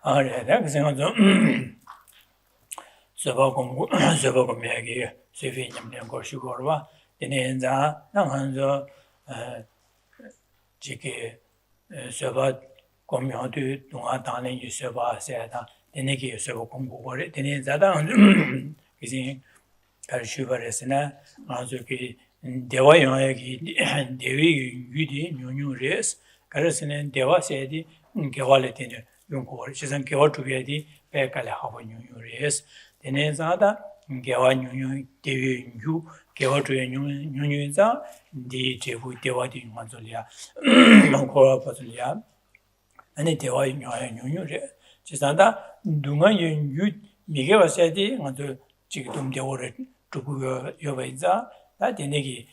Alright, Zobogomyagi, Sufin Gorshugorva, Denenza, Nanganzo, Jiki, Sobat, Gomyodu, Dungatani, Yusoba, Seda, Deneki, Sobogomgore, Denenza, Gizin, Karshuvaresina, Mazuki, Dewayogi, Devi, Yudi, New Res, Karasin, Deva Sedi, Gewaletin. Yungor, she's on Gewa to be Pekala Hava New Res, the Nezada, Gewa New Devi Yu, Gewa to a New Za, the Jehu Dewadi Mazolia, Mankora Patolia, and the Dewa New Res. Chisanda, Dunga Yu, Miguel Sedi, and the Chikitum Deore to Yoveza, that the Negi,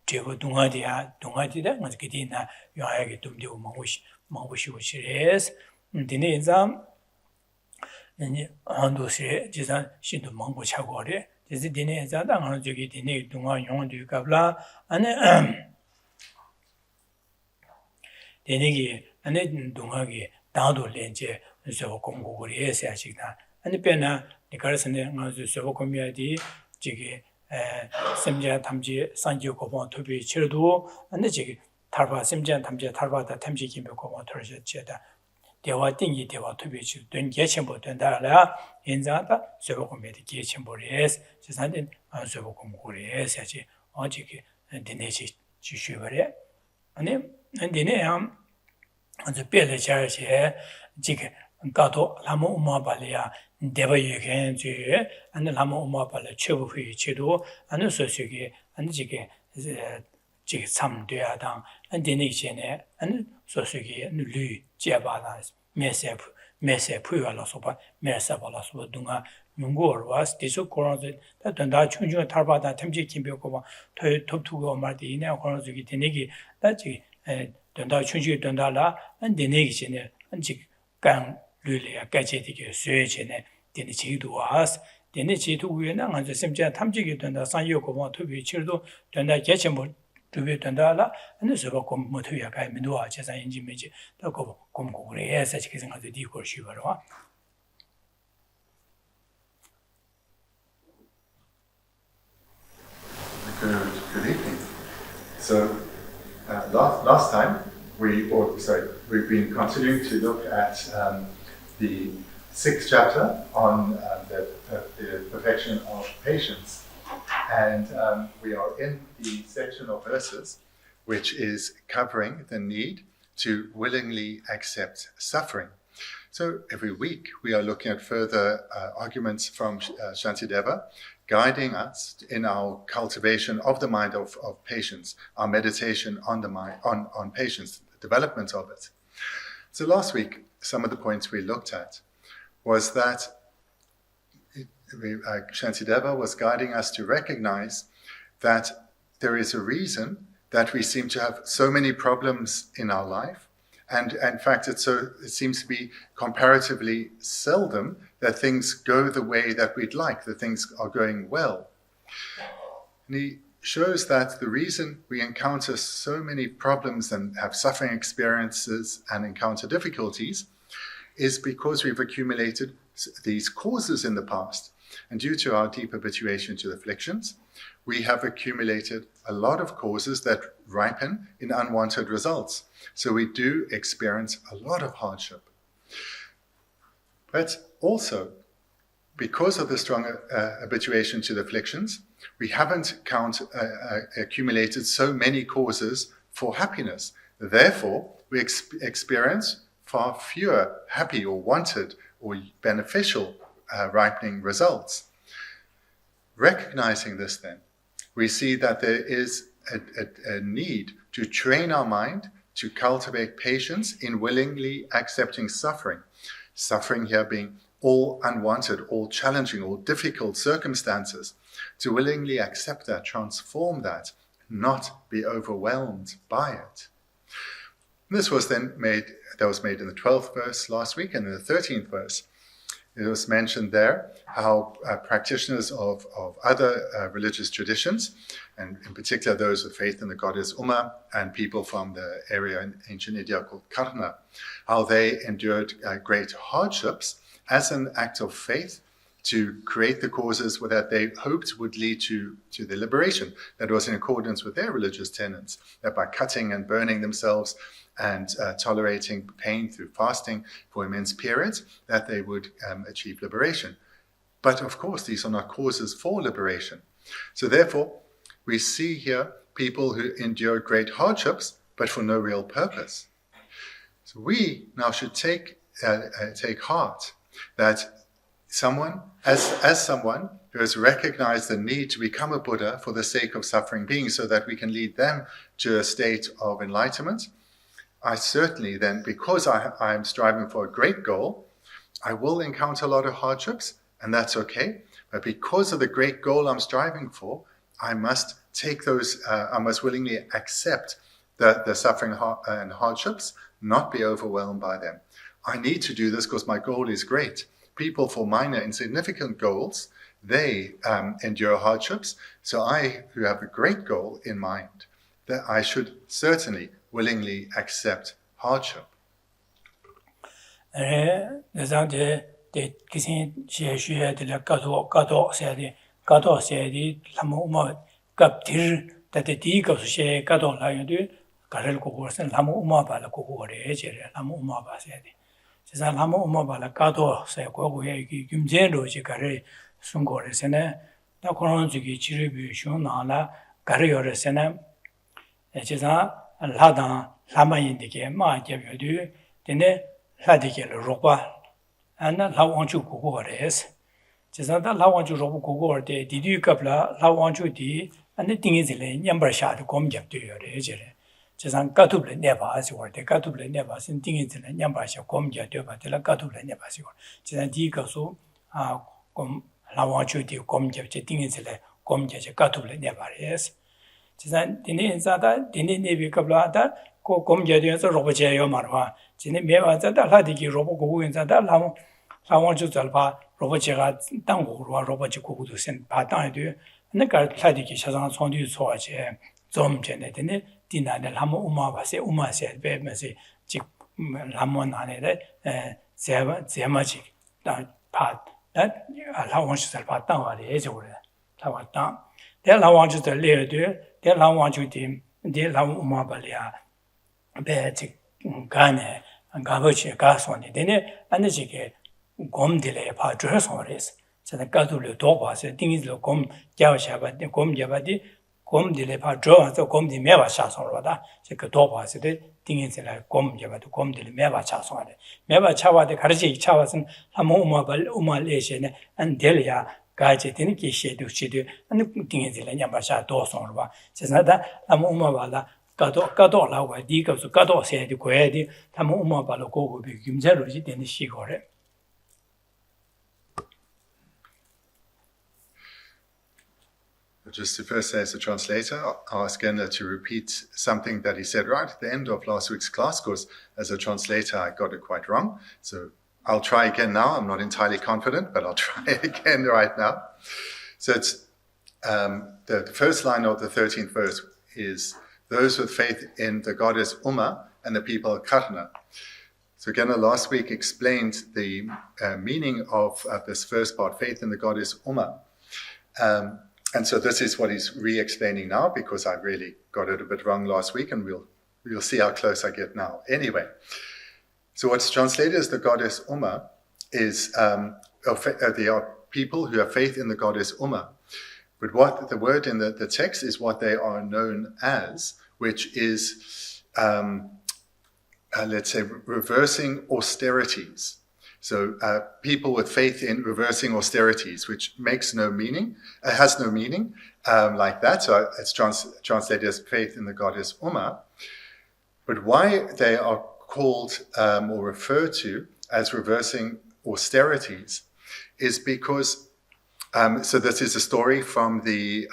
Jehu Dungadia, Dungatida, Maskidina, Yoagatum de Mawish, which is. Dineza Handoshe, Jisan, Shinto Mango Chagore, is the Dineza, Anjogi, Dine, Dunga, Yon du Gabla, and Denegi, and then Dungagi, Dando Lenche, so Congo, yes, Ashina, and the Pena, the Carson, the Sovocomia, Jiggy, Semja Tamji, Sanjo Copon to be Chirdu, and the Jiggy, Tarva, Semja Tamja, Tarva, the Tamji Kimbo Copon Torja Cheta. Dewa Dingi Dewa to be doing Getchambo Dundala, in Zata, Sovocomedi Getchambores, Sandin, and Sovocomores, Ojiki, and Dinechi Chishuvere. And the name and the Pele Charity, Jig, Gato, Lama Umabalia, Deva Yuken, and the Lama Umabala Chubu Chidu, and the Sosugi, and Jig. Jig some deadang, and Denishene, and Sosugi, and Lu, Jabalas, Mesep, Pualasoba, Mersabalas, Dunga, Nungor was disocorrosed that Dunda Chunju Tarbata, Temji Kimbokova, Top to go Martina, Korosugi Denegi, that Dunda Chunju Dundala, and Denegine, and Jig Gang Lulia, Gajetic, Suechene, Denichi to us. Denichi to win and the same Tamji Dunda San Yoko to be chilled, Dunda Getchamo. To be Dundala, and the Sobacom Motuya Minua, Chesa Injimage, the Comcore, such kissing of the Deco Shiva. Good evening. So, last time, we've been continuing to look at the 6th chapter on the perfection of patience. And we are in the section of verses which is covering the need to willingly accept suffering. So every week we are looking at further arguments from Shantideva, guiding us in our cultivation of the mind of patience, our meditation on the mind, on patience, the development of it. So last week, some of the points we looked at was that Shantideva was guiding us to recognize that there is a reason that we seem to have so many problems in our life, and in fact it seems to be comparatively seldom that things go the way that we'd like, that things are going well. And he shows that the reason we encounter so many problems and have suffering experiences and encounter difficulties is because we've accumulated these causes in the past. And due to our deep habituation to the afflictions, we have accumulated a lot of causes that ripen in unwanted results. So we do experience a lot of hardship. But also, because of the strong habituation to the afflictions, we haven't accumulated so many causes for happiness. Therefore, we experience far fewer happy or wanted or beneficial ripening results. Recognizing this then, we see that there is a need to train our mind to cultivate patience in willingly accepting suffering. Suffering here being all unwanted, all challenging, all difficult circumstances. To willingly accept that, transform that, not be overwhelmed by it. This was then made in the 12th verse last week and in the 13th verse. it was mentioned there how practitioners of other religious traditions, and in particular those with faith in the goddess Uma and people from the area in ancient India called Karna, how they endured great hardships as an act of faith to create the causes that they hoped would lead to their liberation. That was in accordance with their religious tenets, that by cutting and burning themselves and tolerating pain through fasting for immense periods, that they would achieve liberation. But of course, these are not causes for liberation. So therefore, we see here people who endure great hardships, but for no real purpose. So we now should take heart that someone who has recognized the need to become a Buddha for the sake of suffering beings so that we can lead them to a state of enlightenment, I certainly then, because I am striving for a great goal, I will encounter a lot of hardships, and that's okay. But because of the great goal I'm striving for, I must take those, I must willingly accept the suffering and hardships, not be overwhelmed by them. I need to do this because my goal is great. People for minor, insignificant goals, they endure hardships. So I, who have a great goal in mind, that I should certainly willingly accept hardship. lama uma bala kato se ko ki gyumjen ro ji gare sun go re sene da koron ji ki chiri shun na la gare yo re sene jesa la da lama yin de ke ma je byo du de ne la de ke ro ba ana la wang chu go re es jesa da la wang chu ro go de di du kap la wang chu di ane ting ji le nyam bar sha de gom je de yo re je re 제상 까투블에 내봐서 월때 까투블에 내봐서 띵이들은 냠바셔 곰자 되바들 까투블에 내봐서 제상 디가서 곰 라와주디 곰자체 띵이들에 곰자체 까투블에 내봐레스 제상 디네자다 디네네비급라다 고 곰자되어서 로버제요 말와 지네 매와자다 라디기 로버 고고인자다 라와주 잘바 로버제가 땅고로 로버제 고고도 센 바다에도 내가 라디기 사상 손뒤 소화제 좀 전에 되네 디나데 라모 우마바세 우마세 베메세 직 라몬 안에래 제마지 다파 라원시설 봤다 말이에요 저거래 다 왔다 대 라원시설 레드 대 라원주디 대 라몬 우마발이야 베직 간에 가버치 가소니 되네 안지게 곰딜에 봐줘서 그래서 제가 까둘로 도 봐서 띵이로 곰 잡아샤바데 곰 잡아디 곰딜에 봐줘서 곰디 매와 차서로다 그 도바스데 띵인sel에 곰 잡아도 곰딜에 매와 차서하래 매와 차와데 가르치 차와선 한번 우마레시네 안델야 가제 되는 기시도 시도 안 띵인sel에 냠바샤 도서로 봐 제가다 한번 우마발라 가도 라고 디가서 가도 세디 고야디 한번 우마발로 고고 김자로지 되는 시거래 Just to first say as a translator, I'll ask Genla to repeat something that he said right at the end of last week's class, because as a translator I got it quite wrong. So I'll try again now. I'm not entirely confident, but I'll try again right now. So it's the first line of the 13th verse is, those with faith in the goddess Uma and the people of Karna. So Genla last week explained the meaning of this first part, faith in the goddess Uma. And so this is what he's re-explaining now, because I really got it a bit wrong last week, and we'll see how close I get now. Anyway, so what's translated as the goddess Uma is they are people who have faith in the goddess Uma. But what the word in the text is what they are known as, which is, let's say, reversing austerities. So people with faith in reversing austerities, which makes no meaning, has no meaning like that. So it's translated as faith in the goddess Uma. But why they are called or referred to as reversing austerities is because, so this is a story from this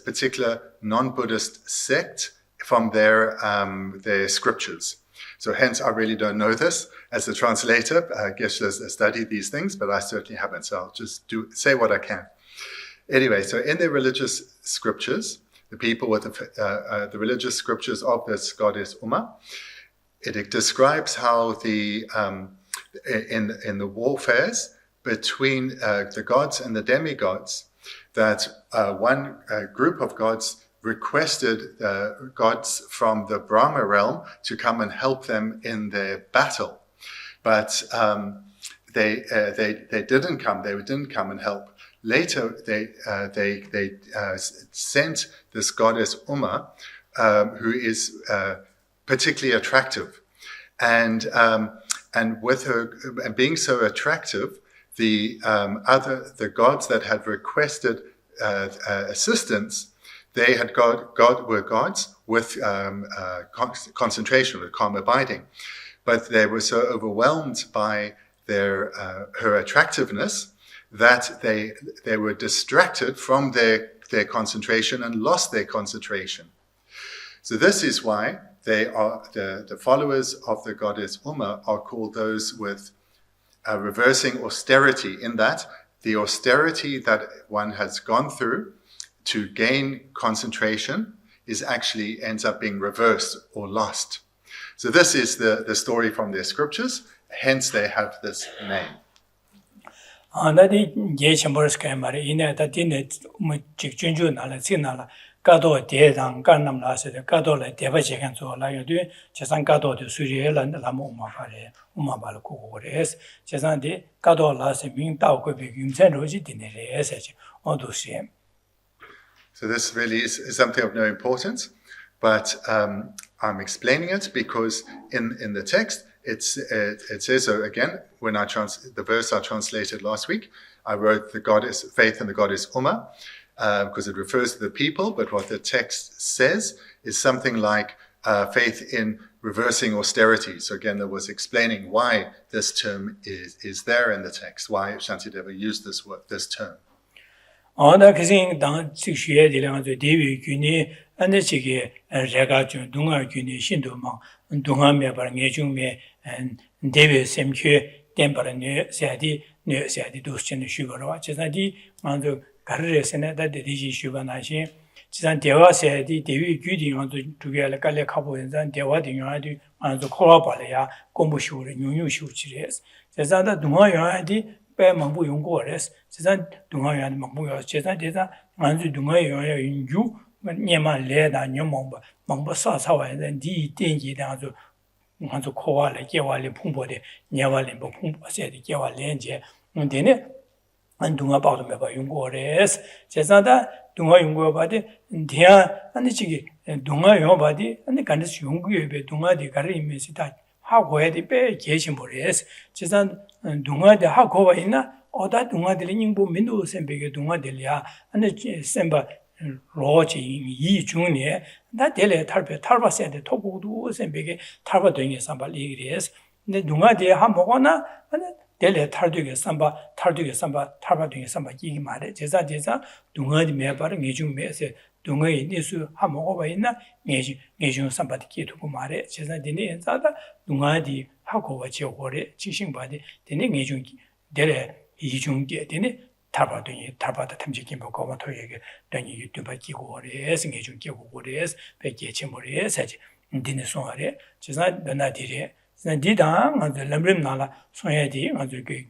particular non-Buddhist sect from their scriptures. So hence, I really don't know this as a translator. Geshe has studied these things, but I certainly haven't. So I'll just say what I can. Anyway, so in their religious scriptures, the people with the religious scriptures of this goddess Uma, it describes how in the warfares between the gods and the demigods, that one group of gods requested gods from the Brahma realm to come and help them in their battle, but they didn't come. They didn't come and help. Later, they sent this goddess Uma, who is particularly attractive, and with her and being so attractive, the gods that had requested assistance, they had were gods with concentration, with calm abiding, but they were so overwhelmed by her attractiveness that they were distracted from their concentration and lost their concentration. So this is why they are the followers of the goddess Uma are called those with reversing austerity, in that the austerity that one has gone through to gain concentration actually ends up being reversed or lost. So this is the story from their scriptures, hence they have this name. 나디 예첨버스케 말이 이내 다디네 직준주 나라 지나라 가도 대당 간남라서 가도래 대바지간 조라요도 재산 가도도 수리엘란 라모마파레 우마발 고고레스 재산디 가도라서 민다고 비김센로지 디네레스 어도시. So this really is something of no importance, but I'm explaining it because in the text it says, so again, when the verse I translated last week, I wrote the goddess, faith in the goddess Uma, because it refers to the people, but what the text says is something like faith in reversing austerity. So again, there was explaining why this term is there in the text, why Shantideva used this term. 나 그생 당 직시에 되려가지고 대위 균이 안에지게 제가죠 동아 균이 신도망 동아메 바랑에 중에 대위 샘케 템바르네 세디 네 세디 도스치는 슈거와 제사디 만도 가르레스네 다데지 슈바나시 지산 대화세디 대위 규딩도 두개를 깔래 가보인산 대화딩요아디 만도 코라발이야 공부시우를 용용시우치레스 제사다 동아요아디 빼망부 용고레스 제산 동아요아디 망부요 제산 대사 만주 동아요야 인주 nieman le da nyomba mangba sa sa wa den di denji da zo nganzo kowa le jewa le phungbo de nyewa le bo phungbo se de jewa len je dene an dunga ba do me ba yunggo res jesa da dunga yunggo ba de dia an ji dunga yo ba de an kan de yunggo ye be dunga de gar ime si da ha go ye de be je신 bo res jesa dunga de ha go ba ina oda dunga de ning bo min do sem be ge dunga de ya an semba 로지 이 중에 나델에 탈바세데 토고도 선배게 탈바되게 삼발 얘기해서 근데 누가데 한 먹거나 델에 탈되게 삼바 탈바되게 삼바 얘기 말해 제사 누가데 매바를 내중 매세 누가에 니수 한 먹어봐 있나 내중 삼바디 기도고 말해 제사 되네 엔사다 누가디 하고와 지오고래 지싱바디 되네 내중 델에 이중게 되네 탈바다 탐지기 먹고 토에게 되니 유튜브 끼고 그래서 좀 끼고 그래서 백개치 머리에 사지 인디네 소아래 제가 나디리 디당 아주 람림나라 소야디 아주 그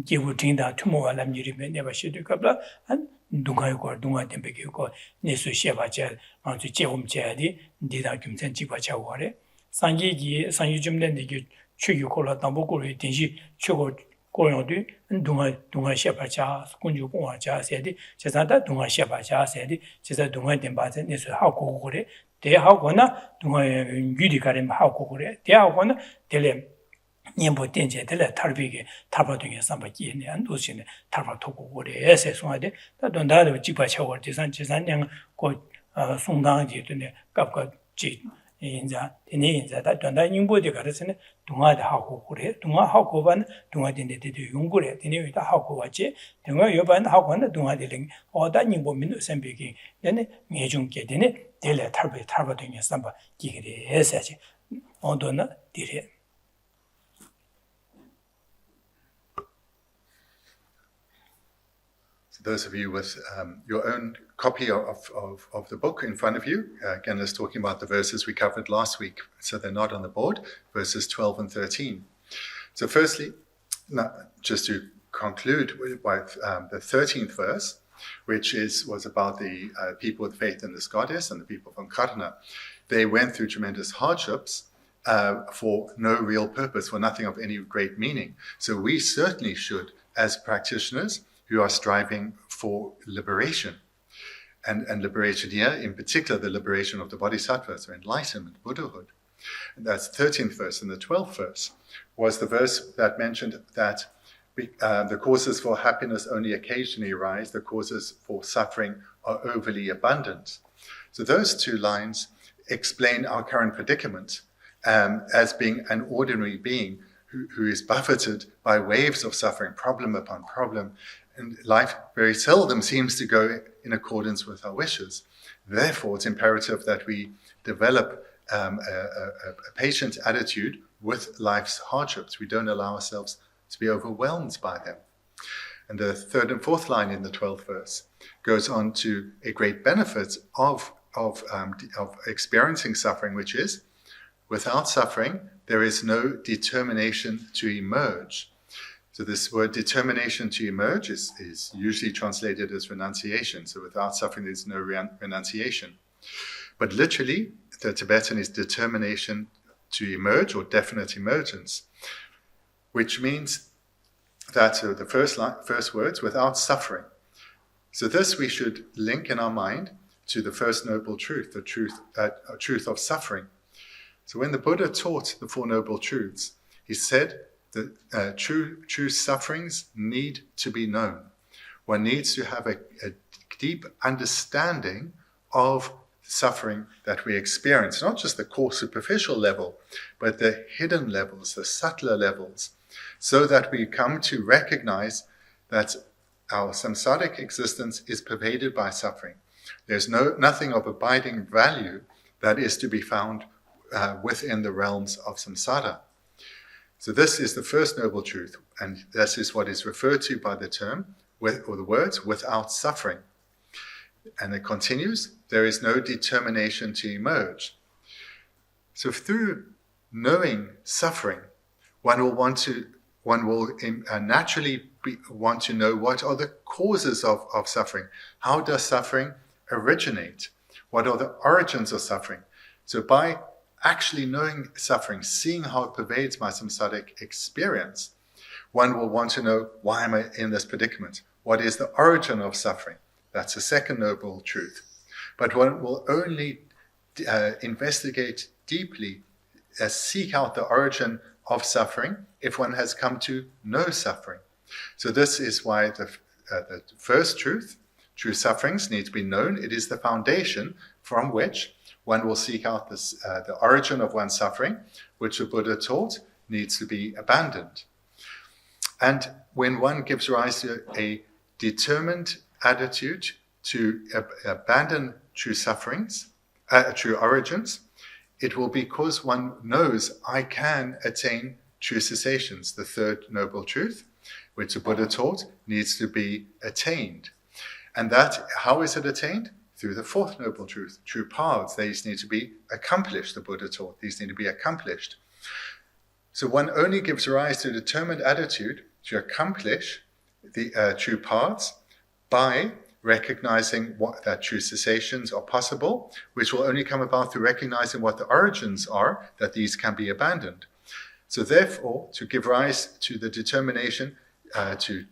끼고 tin다 투모와 람지리면 내가 시도가블 한 누가요 누가 템백이고 내수 시바자 아주 제움제디 디다 김선 지과 자고래 상기기 상유 좀 된게 추유콜라 담보고를 된시 추고 고용도 동아 시바자 군주 공화자 세디 제사다 동아 시바자 세디 제사 동아 덴바제 내수 하고 그래 대하고나 동아 유리가림 하고 그래 대하고나 델렘 년보 된제들 탈비게 탈바동에 삼바기네 안도시네 탈바 토고 그래 세송하데 다돈다도 집바쳐고 제산량 고 송당지도네 깝깝지 인자 되네 인자다 돈다 인보데 가르스네 동아다 하고 그래 동아 하고 반 동아된데도 용고래 되네 위다 하고 왔지 동아 여반 하고는 동아들링 어다 인보 민도 선배기 내네 내중게 되네 델레 탈바동에 삼바 기그래 해서지 ondona dire. Those of you with your own copy of the book in front of you, again, is talking about the verses we covered last week, so they're not on the board, verses 12 and 13. So firstly, just to conclude with the 13th verse, which was about the people with faith in this goddess and the people from Karna. They went through tremendous hardships for no real purpose, for nothing of any great meaning. So we certainly should, as practitioners, who are striving for liberation. And liberation here, in particular, the liberation of the Bodhisattvas, or enlightenment, Buddhahood. And that's the 13th verse. And the 12th verse was the verse that mentioned that the causes for happiness only occasionally arise, the causes for suffering are overly abundant. So those two lines explain our current predicament as being an ordinary being who is buffeted by waves of suffering, problem upon problem, and life very seldom seems to go in accordance with our wishes. Therefore, it's imperative that we develop a patient attitude with life's hardships. We don't allow ourselves to be overwhelmed by them. And the third and fourth line in the 12th verse goes on to a great benefit of experiencing suffering, which is, without suffering, there is no determination to emerge. So this word determination to emerge is usually translated as renunciation. So without suffering, there's no renunciation. But literally, the Tibetan is determination to emerge, or definite emergence, which means that the first words, without suffering. So this we should link in our mind to the first noble truth, the truth of suffering. So when the Buddha taught the Four Noble Truths, he said that true sufferings need to be known. One needs to have a deep understanding of suffering that we experience, not just the coarse superficial level, but the hidden levels, the subtler levels, so that we come to recognize that our samsaric existence is pervaded by suffering. There's nothing of abiding value that is to be found within the realms of samsara. So this is the first noble truth, and this is what is referred to by the term, or the words, without suffering. And it continues, there is no determination to emerge. So through knowing suffering, one will naturally want to know what are the causes of suffering. How does suffering originate? What are the origins of suffering? So by actually knowing suffering, seeing how it pervades my samsaric experience, one will want to know, why am I in this predicament? What is the origin of suffering? That's the second noble truth. But one will only investigate deeply, seek out the origin of suffering if one has come to know suffering. So this is why the first truth, true sufferings, need to be known. It is the foundation from which one will seek out the origin of one's suffering, which the Buddha taught needs to be abandoned. And when one gives rise to a determined attitude to abandon true sufferings, true origins, it will be because one knows I can attain true cessations. The third noble truth, which the Buddha taught, needs to be attained. And that, how is it attained? Through the fourth noble truth, true paths. These need to be accomplished, the Buddha taught. These need to be accomplished. So one only gives rise to a determined attitude to accomplish the true paths by recognizing that true cessations are possible, which will only come about through recognizing what the origins are, that these can be abandoned. So therefore, to give rise to the determination to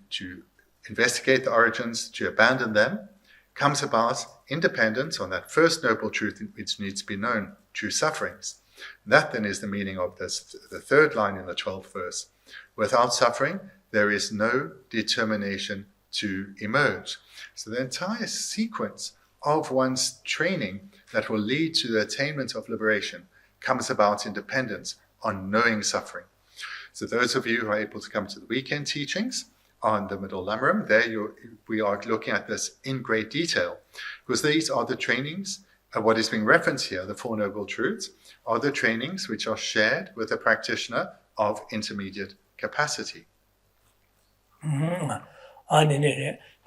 investigate the origins, to abandon them, comes about independence on that first noble truth which needs to be known, true sufferings. That then is the meaning of this, the third line in the 12th verse. Without suffering, there is no determination to emerge. So the entire sequence of one's training that will lead to the attainment of liberation comes about in dependence on knowing suffering. So those of you who are able to come to the weekend teachings on the Middle Lamaram, we are looking at this in great detail, because these are the trainings what is being referenced here, the Four Noble Truths, are the trainings which are shared with a practitioner of intermediate capacity.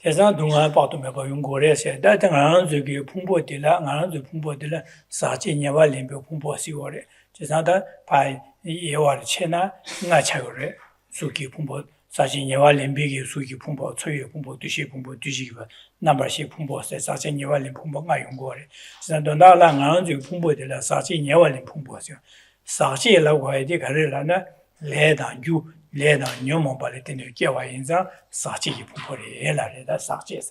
Tezang dunga pato me ba yung gore se da tang ang zu gi phungpo de la ngang zu phungpo de la sa che nya wa len be phungpo si gore tezang da pa ye wa che na nga cha gore su gi phungpo sa che nya wa len be gi su gi phungpo chue ye phungpo du shi ba number shi phungpo se sa che nya wa len phungpo nga yung gore tezang don da la ngang zu phungpo de la sa che nya wa len phungpo si sa che la wa de ga re la na le da yu 레나 녀모 발레테네 깨와 인자 사치기 풍포리 엘라레다 사치세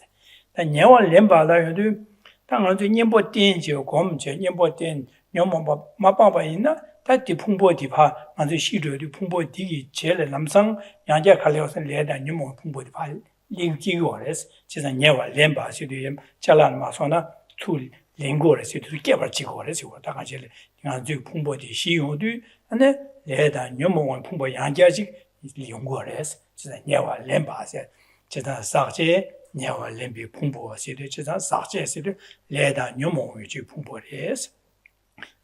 다 녀와 렘발라요도 당한테 녀보 땡지요 검제 녀보 땡 녀모 마빠바 있나 다디 풍포디 파 만주 시르디 풍포디기 제레 남상 양자 칼려서 레다 녀모 풍포디 파 링기고레스 지사 녀와 렘바시도 잘란 마소나 툴 링고레스 도 깨버지고레스 다 같이 양주 풍포디 시요도 안에 레다 녀모 풍포 양자직 용거레스 진짜 녀와 렘바세 진짜 사제 녀와 렘비 풍보시데 진짜 사제시데 레다 녀모위지 풍보레스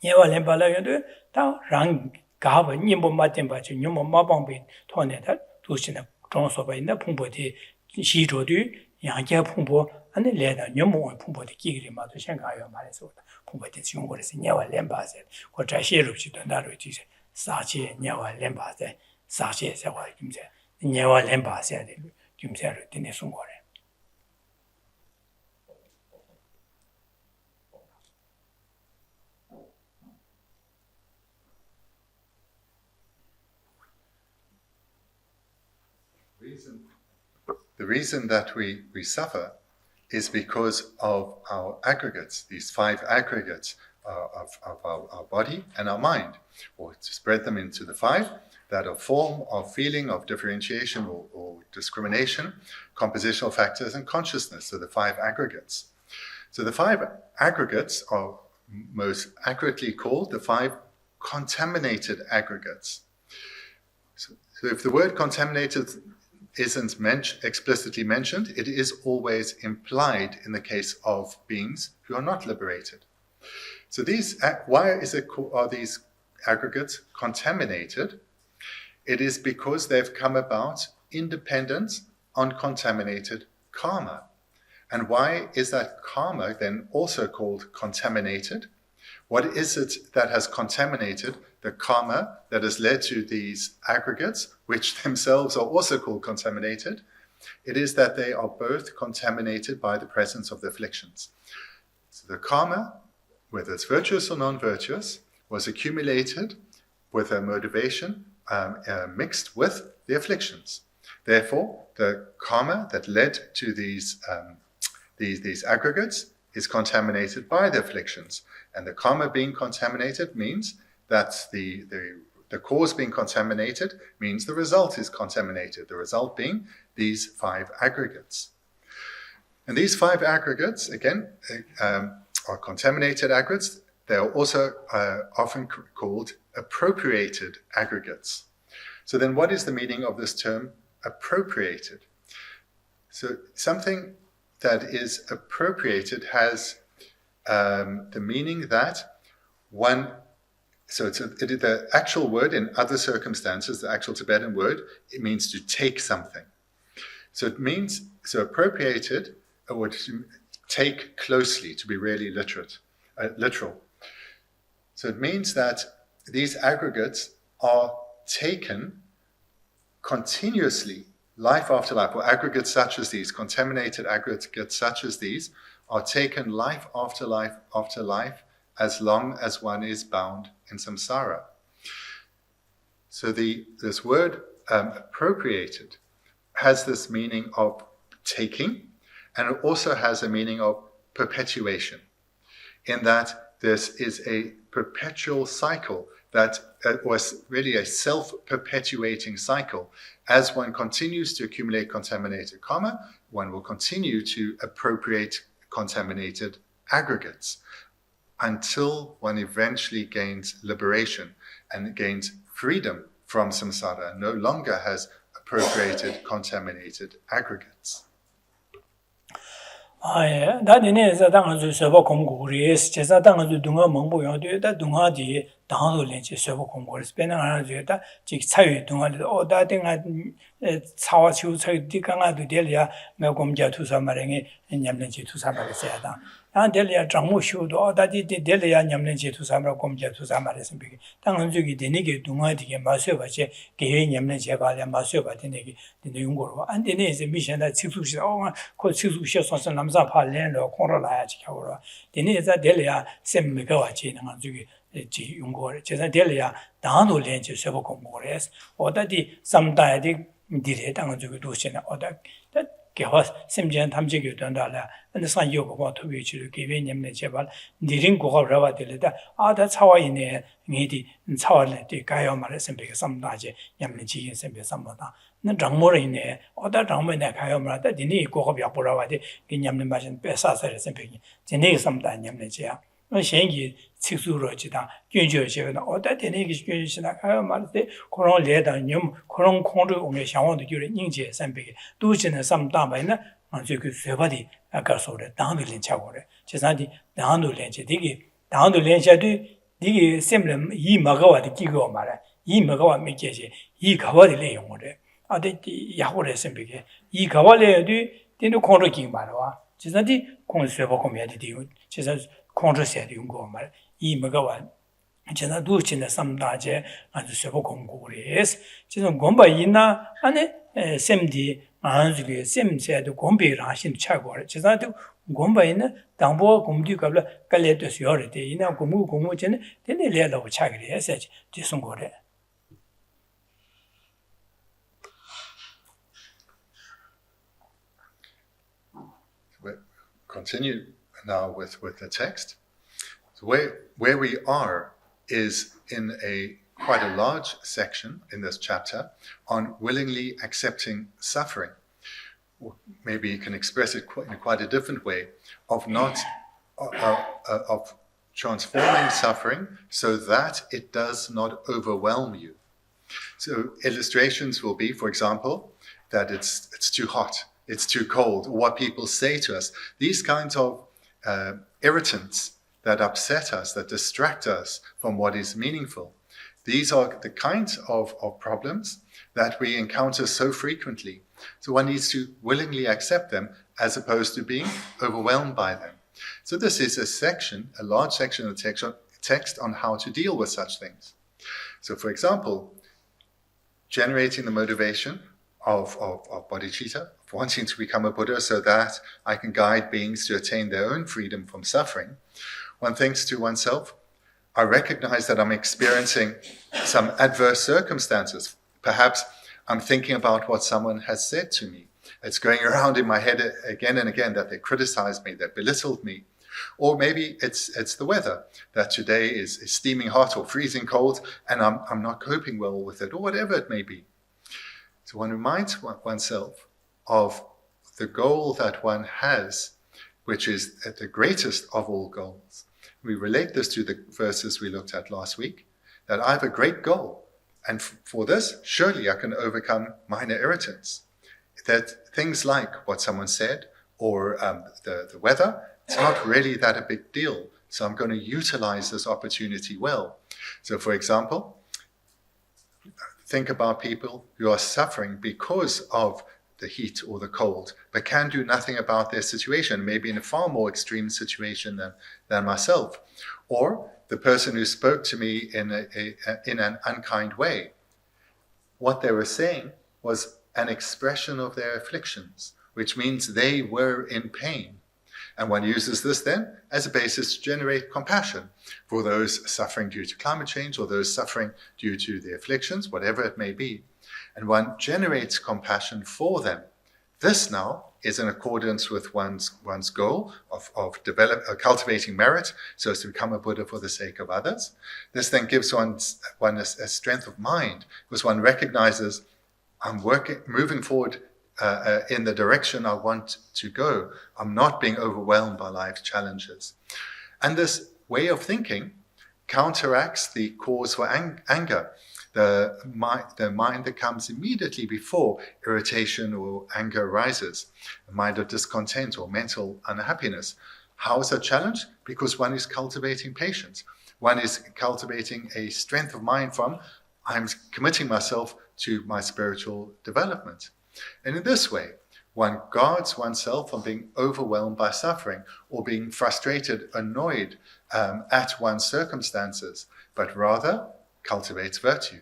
녀와 렘발라여도 다랑 가버 님보 마템바지 녀모 마방비 토네다 도시나 정소바인다 풍보디 시조디 양자 풍보 안에 레다 녀모 풍보디 기그리마도 생각하여 말해서 풍보디 용거레스 녀와 렘바세 고 자시르지도 나로 지세 사제 녀와 렘바세 사시에서 김제 녀와 렘바세야 돼 김제를 되네 송거래 The reason that we suffer is because of our aggregates, these 5 aggregates of our body and our mind, or to spread them into the 5 that are form, of feeling, of differentiation or discrimination, compositional factors, and consciousness, so the 5 aggregates. So the 5 aggregates are most accurately called the 5 contaminated aggregates. So if the word contaminated isn't explicitly mentioned, it is always implied in the case of beings who are not liberated. So why are these aggregates contaminated? It is because they've come about independent, uncontaminated karma. And why is that karma then also called contaminated? What is it that has contaminated the karma that has led to these aggregates, which themselves are also called contaminated? It is that they are both contaminated by the presence of the afflictions. So the karma, whether it's virtuous or non-virtuous, was accumulated with a motivation mixed with the afflictions. Therefore, the karma that led to these aggregates is contaminated by the afflictions. And the karma being contaminated means that the cause being contaminated means the result is contaminated, the result being these 5 aggregates. And these 5 aggregates, again, are contaminated aggregates. They are also often called appropriated aggregates. So then what is the meaning of this term appropriated? So something that is appropriated has the meaning that the actual word in other circumstances, the actual Tibetan word, it means to take something. So it means, appropriated would take closely, to be really literal. So it means that these aggregates are taken continuously, life after life, or aggregates such as these, contaminated aggregates such as these, are taken life after life after life, as long as one is bound in samsara. So this word appropriated has this meaning of taking, and it also has a meaning of perpetuation, in that this is a perpetual cycle that was really a self-perpetuating cycle. As one continues to accumulate contaminated karma, one will continue to appropriate contaminated aggregates until one eventually gains liberation and gains freedom from samsara and no longer has appropriated contaminated aggregates. 아, 나디네 자당을 서버 공부를 제사 당을 동화 몽보요 되다 동화디 당도 렌치 서버 공부를 스페는 하나 되다 즉 차유 동화를 오다땡아 차와 치우 차유 디강아도 될이야 나 공자 투사 말행에 냠는지 투사 말했어야다 안 될이야 장모 쇼도 오다디 될이야 냠는지 투사 말 공자 투사 말했으면 비게 당은 저기 되니게 동화디게 마셔 봐지 개에 냠는지 봐야 마셔 봐 되니게 되는 용거로 안 되네 이제 미션다 치수시 그 치수시 선선 남자 팔렌로 코로나야지 겨우로 되니 이제 될이야 셈미가 와지 는 저기 지 용거를 제가 될이야 다도 렌지 서버 공부를 해서 어다디 삼다야디 디레 당은 저기 도시나 어다 개화 심지한 탐지기 된다라 근데 산 요거 토비치를 개변님네 제발 니린 고가 라와 될다 아다 차와이네 니디 차와네 가요 말했으면 그 삼다지 냠는 지인 셈be 삼보다 는 장모르이네 어다 장모네 가요 말다 니니 고가 벽보라와디 냠는 맛은 빼사서랬으면 그 지네 삼다 냠는 지야 현기 직수로지다 균조시는 어다 되는 균시나 가요 말때 그런 레다님 그런 공을 오면 상황도就是인지 삼백에 도시는 삼다만은 아주 그 세바디 아까 소리 당들린 차고래 제산디 당들린지 되게 당들린셔도 되게 셈름 이 막아와도 끼고 말아 이 막아와 믿게지 이 가와를 내용을 아데 야고래 삼백에 이 가와래도 되는 공을 끼고 말아 제산디 공세바 공면이 되고 제산 공주세도 용거 말 이뭐가 제가 두치는 삼다제 아주 세고 공부를 해서 지금 공부 있나 안에 샘디 안주게 샘세도 공부를 하신 차고 제가도 공부 있는 당보 공부가 깔려도 요래데 이나 공부전에 되네 레라고 차기를 해서 지송 거래 Continue now with the text. So where we are is in quite a large section in this chapter on willingly accepting suffering. Or maybe you can express it in quite a different way of not of transforming suffering so that it does not overwhelm you. So illustrations will be, for example, that it's too hot, it's too cold, or what people say to us. These kinds of irritants that upset us, that distract us from what is meaningful. These are the kinds of problems that we encounter so frequently. So one needs to willingly accept them as opposed to being overwhelmed by them. So this is a large section of the text on how to deal with such things. So for example, generating the motivation of bodhicitta, of wanting to become a Buddha so that I can guide beings to attain their own freedom from suffering, one thinks to oneself, I recognize that I'm experiencing some adverse circumstances. Perhaps I'm thinking about what someone has said to me. It's going around in my head again and again that they criticized me, they belittled me. Or maybe it's the weather, that today is steaming hot or freezing cold and I'm not coping well with it, or whatever it may be. So one reminds oneself of the goal that one has, which is the greatest of all goals. We relate this to the verses we looked at last week, that I have a great goal, and for this, surely I can overcome minor irritants. That things like what someone said or the weather, it's not really that a big deal. So I'm going to utilize this opportunity well. So for example, think about people who are suffering because of the heat or the cold, but can do nothing about their situation, maybe in a far more extreme situation than myself. Or the person who spoke to me in an unkind way. What they were saying was an expression of their afflictions, which means they were in pain. And one uses this then as a basis to generate compassion for those suffering due to climate change or those suffering due to the afflictions, whatever it may be. And one generates compassion for them. This now is in accordance with one's goal of cultivating merit so as to become a Buddha for the sake of others. This then gives one a strength of mind because one recognizes I'm moving forward in the direction I want to go. I'm not being overwhelmed by life's challenges. And this way of thinking counteracts the cause for anger. The mind that comes immediately before irritation or anger arises, a mind of discontent or mental unhappiness. How is that challenged? Because one is cultivating patience. One is cultivating a strength of mind from, I'm committing myself to my spiritual development. And in this way, one guards oneself from being overwhelmed by suffering or being frustrated, annoyed at one's circumstances, but rather cultivates virtue.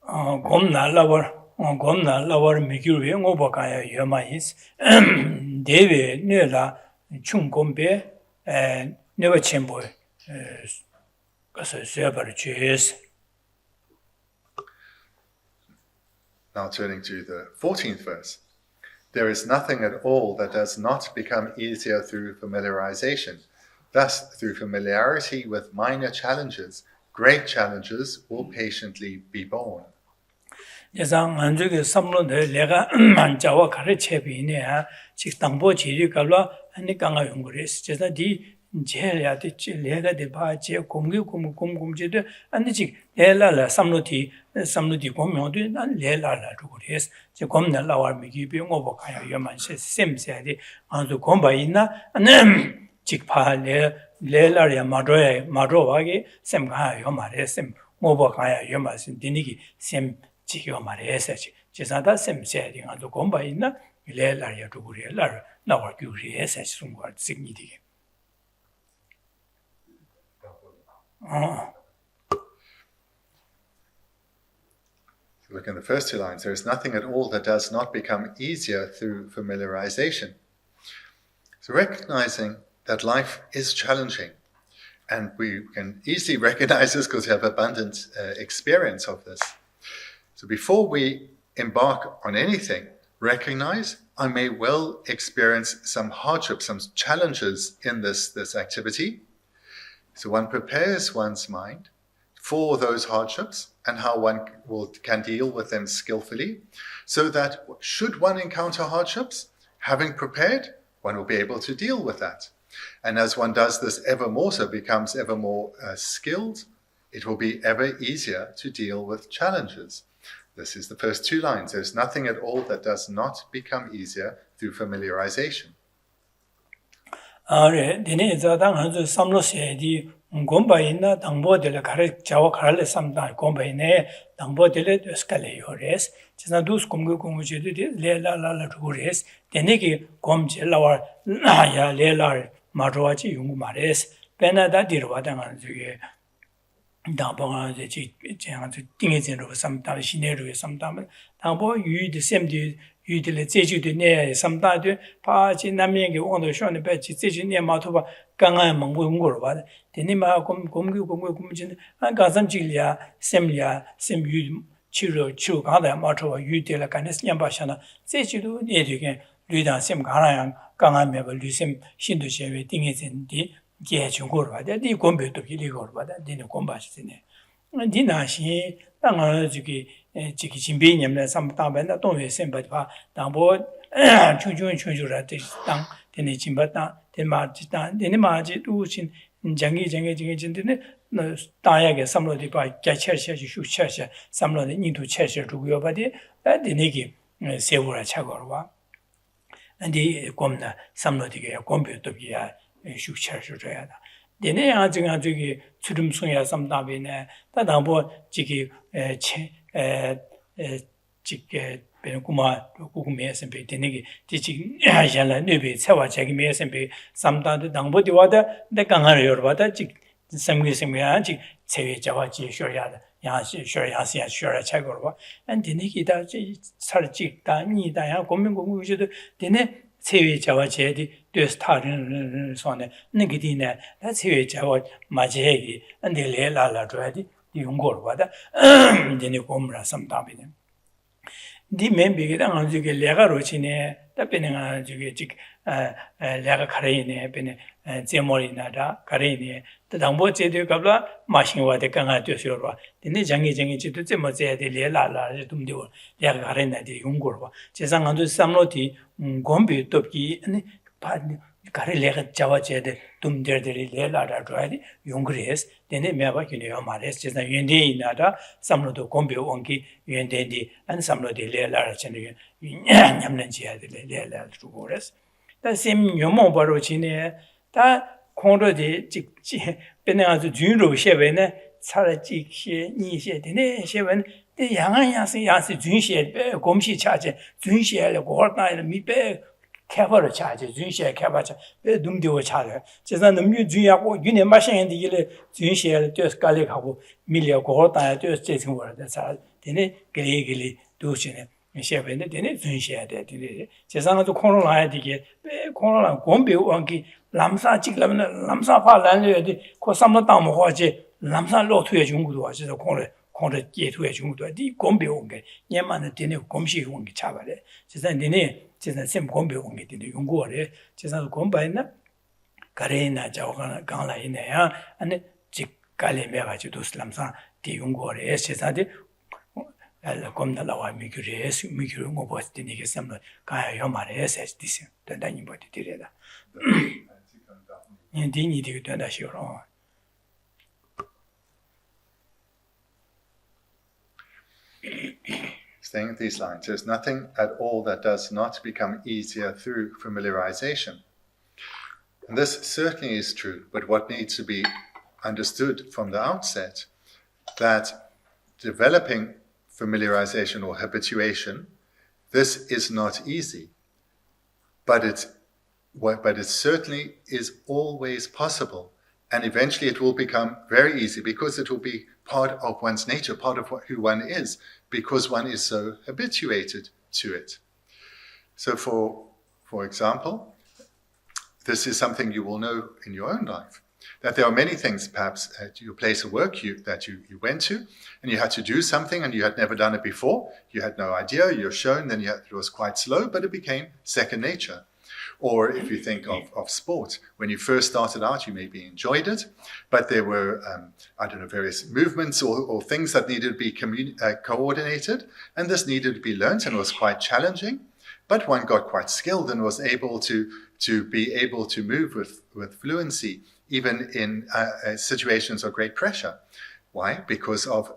Gomna lawar mikirwe ngoba kaya yoma is dewe nela chung gombe never chembo Now turning to the 14th verse. There is nothing at all that does not become easier through familiarization. Thus, through familiarity with minor challenges, great challenges will patiently be borne. 예상 안쪽에 삼론데 내가 만자와 가르쳐비네 즉 당보 지리가로 하니까가 연구했어. 제가 디 제야 되지 내가 대바 제 공공제도 안지 내라라 삼로디 공명도 난 내라라 그랬어. 제 검날 나와 미기 병어 보가요. 여만세 셈세디 아주 공바 있나 직파 내라야 마로와게 셈가요 말해 셈 모보가야 여만신 디니기 셈 지겨 말해서 제사다 셈세디 아주 공바 있나 내라야 그래 나와 규리에서 숨과 significant. Look in the first two lines. There is nothing at all that does not become easier through familiarization. So recognizing that life is challenging, and we can easily recognize this because we have abundant experience of this. So before we embark on anything, recognize I may well experience some hardships, some challenges in this activity. So one prepares one's mind for those hardships and how one can deal with them skillfully, so that should one encounter hardships, having prepared, one will be able to deal with that. And as one does this ever more, so becomes ever more skilled, it will be ever easier to deal with challenges. This is the first two lines. There's nothing at all that does not become easier through familiarization. gombaina dangbo kare jawa karale samda gombaine dangbo dele skale yores chena dus komgo komuje de le la rures denegi gomje lawar ya le la marwaji yung mares penada dirwa dangan juge dangbo je chang dinge jen ro samda sineru samda dangbo yu de semdi 유들의 제주도 내 삼다도 파지 남면게 원도 쇼네 배지 제주네 마토바 강한 망고 거로 봐. 데니마 공진 안 가sam질이야 셈이야 셈유 치료 가다 마토바 유들의 간에스 냠바샤나 제주도 내되게 류단 셈 가라양 강한 매버 류셈 신도 제외 띵해진디 계중 거로 봐. 이 공배도 비리 거로 봐. 데니 공바시네. 디나시 땅을 저기 지기 진비님네 삼다변다 동회 셈바바 당보 충충충주라데 당 데니 진바다 데마지다 데니마지 두신 장기 진데네 다야게 삼로디 바 개체셔지 슈셔셔 삼로디 인도 체셔 두고요 바디 데니기 세우라 차거로 봐 안디 곰나 삼로디게 곰베도기야 슈셔셔줘야다 데네 아증아 저기 주름송이야 삼다변에 다당보 지기 지게 베는구마 구구메에서 베데니기 지지 야샬라 네베 세와 자기 메에서 베 삼다도 당보디 와다 내강하려 여러바다 지 삼기심이야 지 세외 자와지 쇼야다 야시 쇼야시야 쇼야 차고로 봐 안데니기다 지 살직다 니다야 고민고고지도 데네 세외 자와제디 되스타르는 손에 느기디네 나 세외 자와 마제기 안데레라라 줘야지 용거로 받아 데니 곰라 삼다비네 디 멤비게랑 아주게 레가로 치네 Depending Laga Karine, Zemorina, Karine, the Dambo Jedu Gabla, Mashinwa de Kanga to Shura, the Nijangi Jangi to Zemoze, the Lela, Dumdo, Laga Karina, the Ungurwa, Chesangandu Samloti, Gombi, Topi, and Karilega Java Jed, Dumder, the Lela, Dried, Yungres, then they never Mares, just a Yundi Nada, Samlo Gombi Wonki, Yundi, and Samlo de Lela, Yamnanjia, the Lela to Gores. The same Yomo Barochine, that Condo de Benaz Juno Sheven, Sarajik, Nisha, Dine Sheven, the young Yansi Junshi, Gomshi charge, Junshi, Gorna, Mipe, Cavalry charge, Junshi, Cavacha, Dumdio charge. Just on the Mu Junia, Union Machine and the Junshi, just Gallic, Milia Gorta, just chasing word, that's all. Dine, Gilly, Duchin. Sheven, didn't Junshi, just on the corner line to get corner Gombi Wanki, Lamsa Chiklam, Lamsa Land, Kosama Dam, Lamsa Law to a Jungu, which is a corner gate to a Jungu, the Gombi Wongi, Yaman, the dinner Gomshi Wongi Chavale, just then dinner, just the same Gombi Wongi in the Yungu, just on the Gombaina, Karina, Jawgana, Gala in there, and Chikali Meva to Lamsa, the Yungu, just at it. Come lawa micures, micro was the nigger summer, Kaya Yomares as this, the dining body did. Indeed, you do that your own. Staying at these lines, there's nothing at all that does not become easier through familiarization. And this certainly is true, but what needs to be understood from the outset, that developing familiarization or habituation, this is not easy, but it certainly is always possible, and eventually it will become very easy because it will be part of one's nature, part of who one is, because one is so habituated to it. So for example, this is something you will know in your own life, that there are many things, perhaps at your place of work that you went to, and you had to do something and you had never done it before. You had no idea, you're shown, then it was quite slow, but it became second nature. Or if you think of sport, when you first started out, you maybe enjoyed it, but there were, various movements or things that needed to be coordinated, and this needed to be learnt, and it was quite challenging, but one got quite skilled and was able to be able to move with fluency, even in situations of great pressure. Why? Because of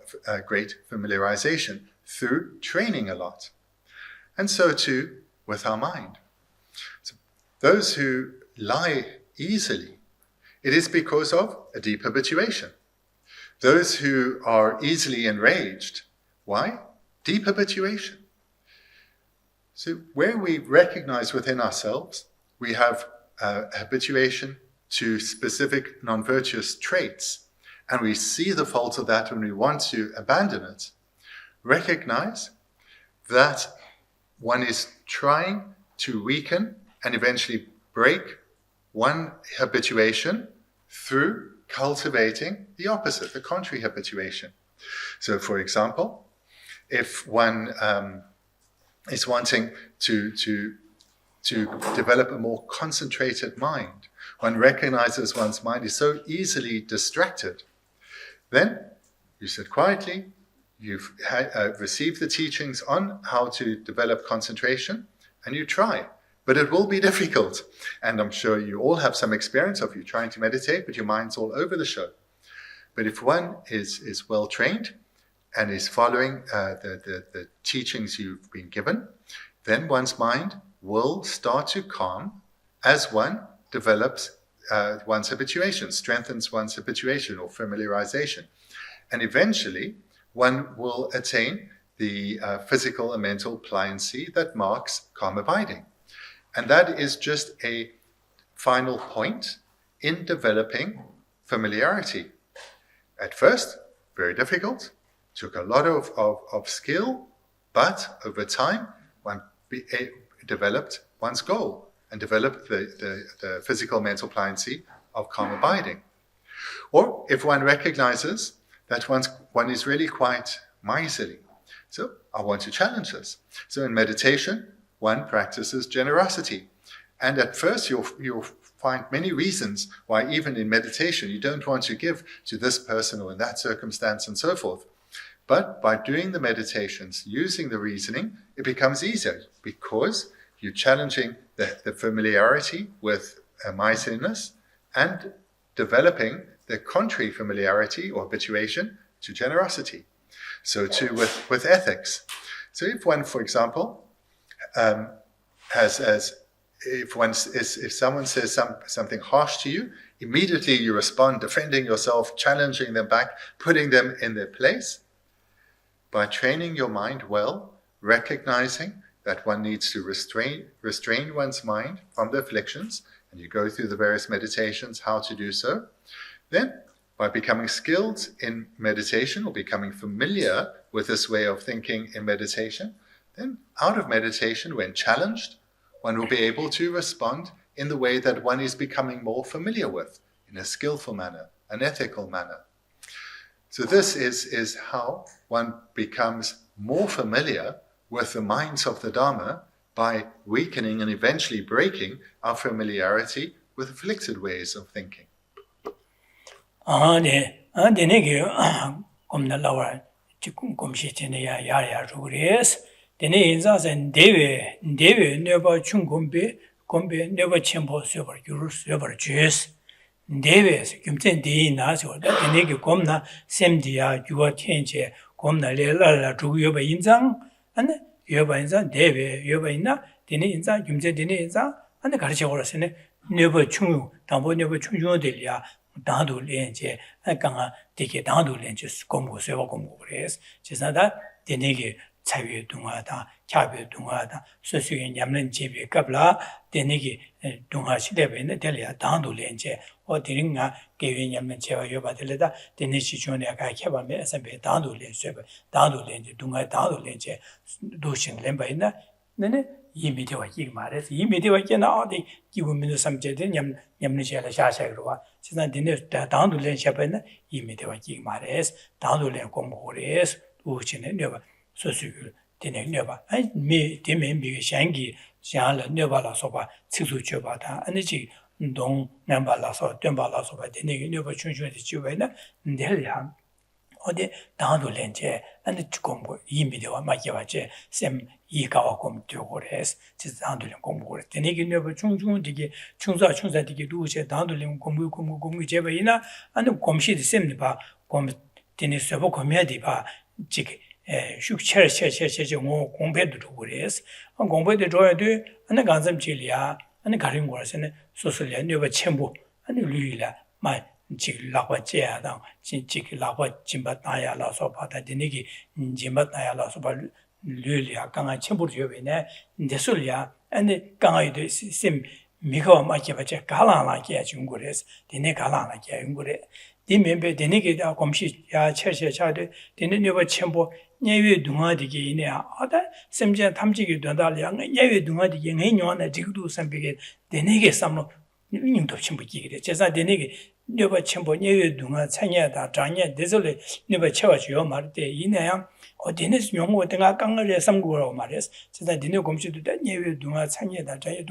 great familiarization through training a lot. And so too with our mind. So those who lie easily, it is because of a deep habituation. Those who are easily enraged, why? Deep habituation. So where we recognize within ourselves, we have habituation to specific non-virtuous traits, and we see the fault of that when we want to abandon it, recognize that one is trying to weaken and eventually break one habituation through cultivating the opposite, the contrary habituation. So, for example, if one is wanting to develop a more concentrated mind, one recognizes one's mind is so easily distracted, then you sit quietly, you've received the teachings on how to develop concentration, and you try. But it will be difficult. And I'm sure you all have some experience of you trying to meditate, but your mind's all over the show. But if one is well trained and is following the teachings you've been given, then one's mind will start to calm as one develops one's habituation, strengthens one's habituation or familiarization. And eventually, one will attain the physical and mental pliancy that marks calm abiding. And that is just a final point in developing familiarity. At first, very difficult, took a lot of skill, but over time, one developed one's goal and developed the physical mental pliancy of calm abiding. Or if one recognizes that one is really quite miserly, so I want to challenge this. So in meditation, one practices generosity. And at first you'll find many reasons why even in meditation you don't want to give to this person or in that circumstance and so forth. But by doing the meditations, using the reasoning, it becomes easier because you're challenging the familiarity with mindfulness and developing the contrary familiarity or habituation to generosity. So too with ethics. So if one, for example, if someone says something harsh to you, immediately you respond, defending yourself, challenging them back, putting them in their place. By training your mind well, recognizing that one needs to restrain one's mind from the afflictions, and you go through the various meditations, how to do so, then by becoming skilled in meditation or becoming familiar with this way of thinking in meditation, then out of meditation, when challenged, one will be able to respond in the way that one is becoming more familiar with, in a skillful manner, an ethical manner. So this is how one becomes more familiar with the minds of the Dharma by weakening and eventually breaking our familiarity with afflicted ways of thinking. Deves, Kimten Di Naso, that the Negi Gomna, Semdia, Yua Tienche, Gomna Lela, Yoba Inzang, and Yoba Inzang, Deve, Yoba Ina, Dini Inza, Kimten Dini Inza, and the Karchorasene, never Chung, Tambo never Chung Delia, Dandu Lenche, and Ganga, take Dandu Lenches, Gombo, Seva Gomores, Chisada, the Negi. Chabi Dungada, Chabi Dungada, Susu Yamlin Chibi Kabla, Denigi Dunga Shidebe, Delia, Dandu Lenche, or Diringa, giving Yaman Cheva Yobadeleda, Denichi Junior Kaba, SMB, Dandu Lenche, Dandu Lenche, Dunga Dandu Lenche, Dushin Lembaina, then Yimitua Yigmares, Yimitua Yana, the Givumin subject in Yamnichella Shashagrua, Sinan Dinis, Dandu Lenche, Yimitua Yigmares, Dandu Lencomores, Ushin and Nova. So dine never. I me dimen be shangi, Shan never la soba, Tsu Chobata, and the G Dong Namba la so, Demba la soba, the never chunchu the Chubena, Delia, or the Dandu Lenche, and the Chukombo, Yimido, Makiavache, Sem Yikawacom to Gores, Dandu Combo, the Negi never chunchu, the Chunza Digi Duce, Dandu Combu Jevina, and the Comshi the same Nipa, Dinis Sabo Comedipa, Chick. Shukcher compared to Gores, and compared to Joy, and the Gansam Chilia, and the Karim Wars, and Socialia never Chembo, and the Lula, my Chick Lapa Chia down, Chick Lapa Chimbataya La Sopata, the Nigi, Jimbataya La Sopa Lulia, Ganga Chembo Jovina, the Sulia, and the Ganga Sim Miko Makivache, Kala like Yungures, the Nekala like Yungure. The member the negative comshi church, the never chamber, never Dungadigi in there, other Semja Tamjiki Dondaliang, never Dungadigi, any one that you do some big, the negative some new to Chimbiki, just like the negative, never chamber, never Dunga, Tanya, Tanya, desolate, never church your marte in there, or Dennis Young with the Ganga, some girl matters, so that the new computer that never Dunga, Tanya, Tanya,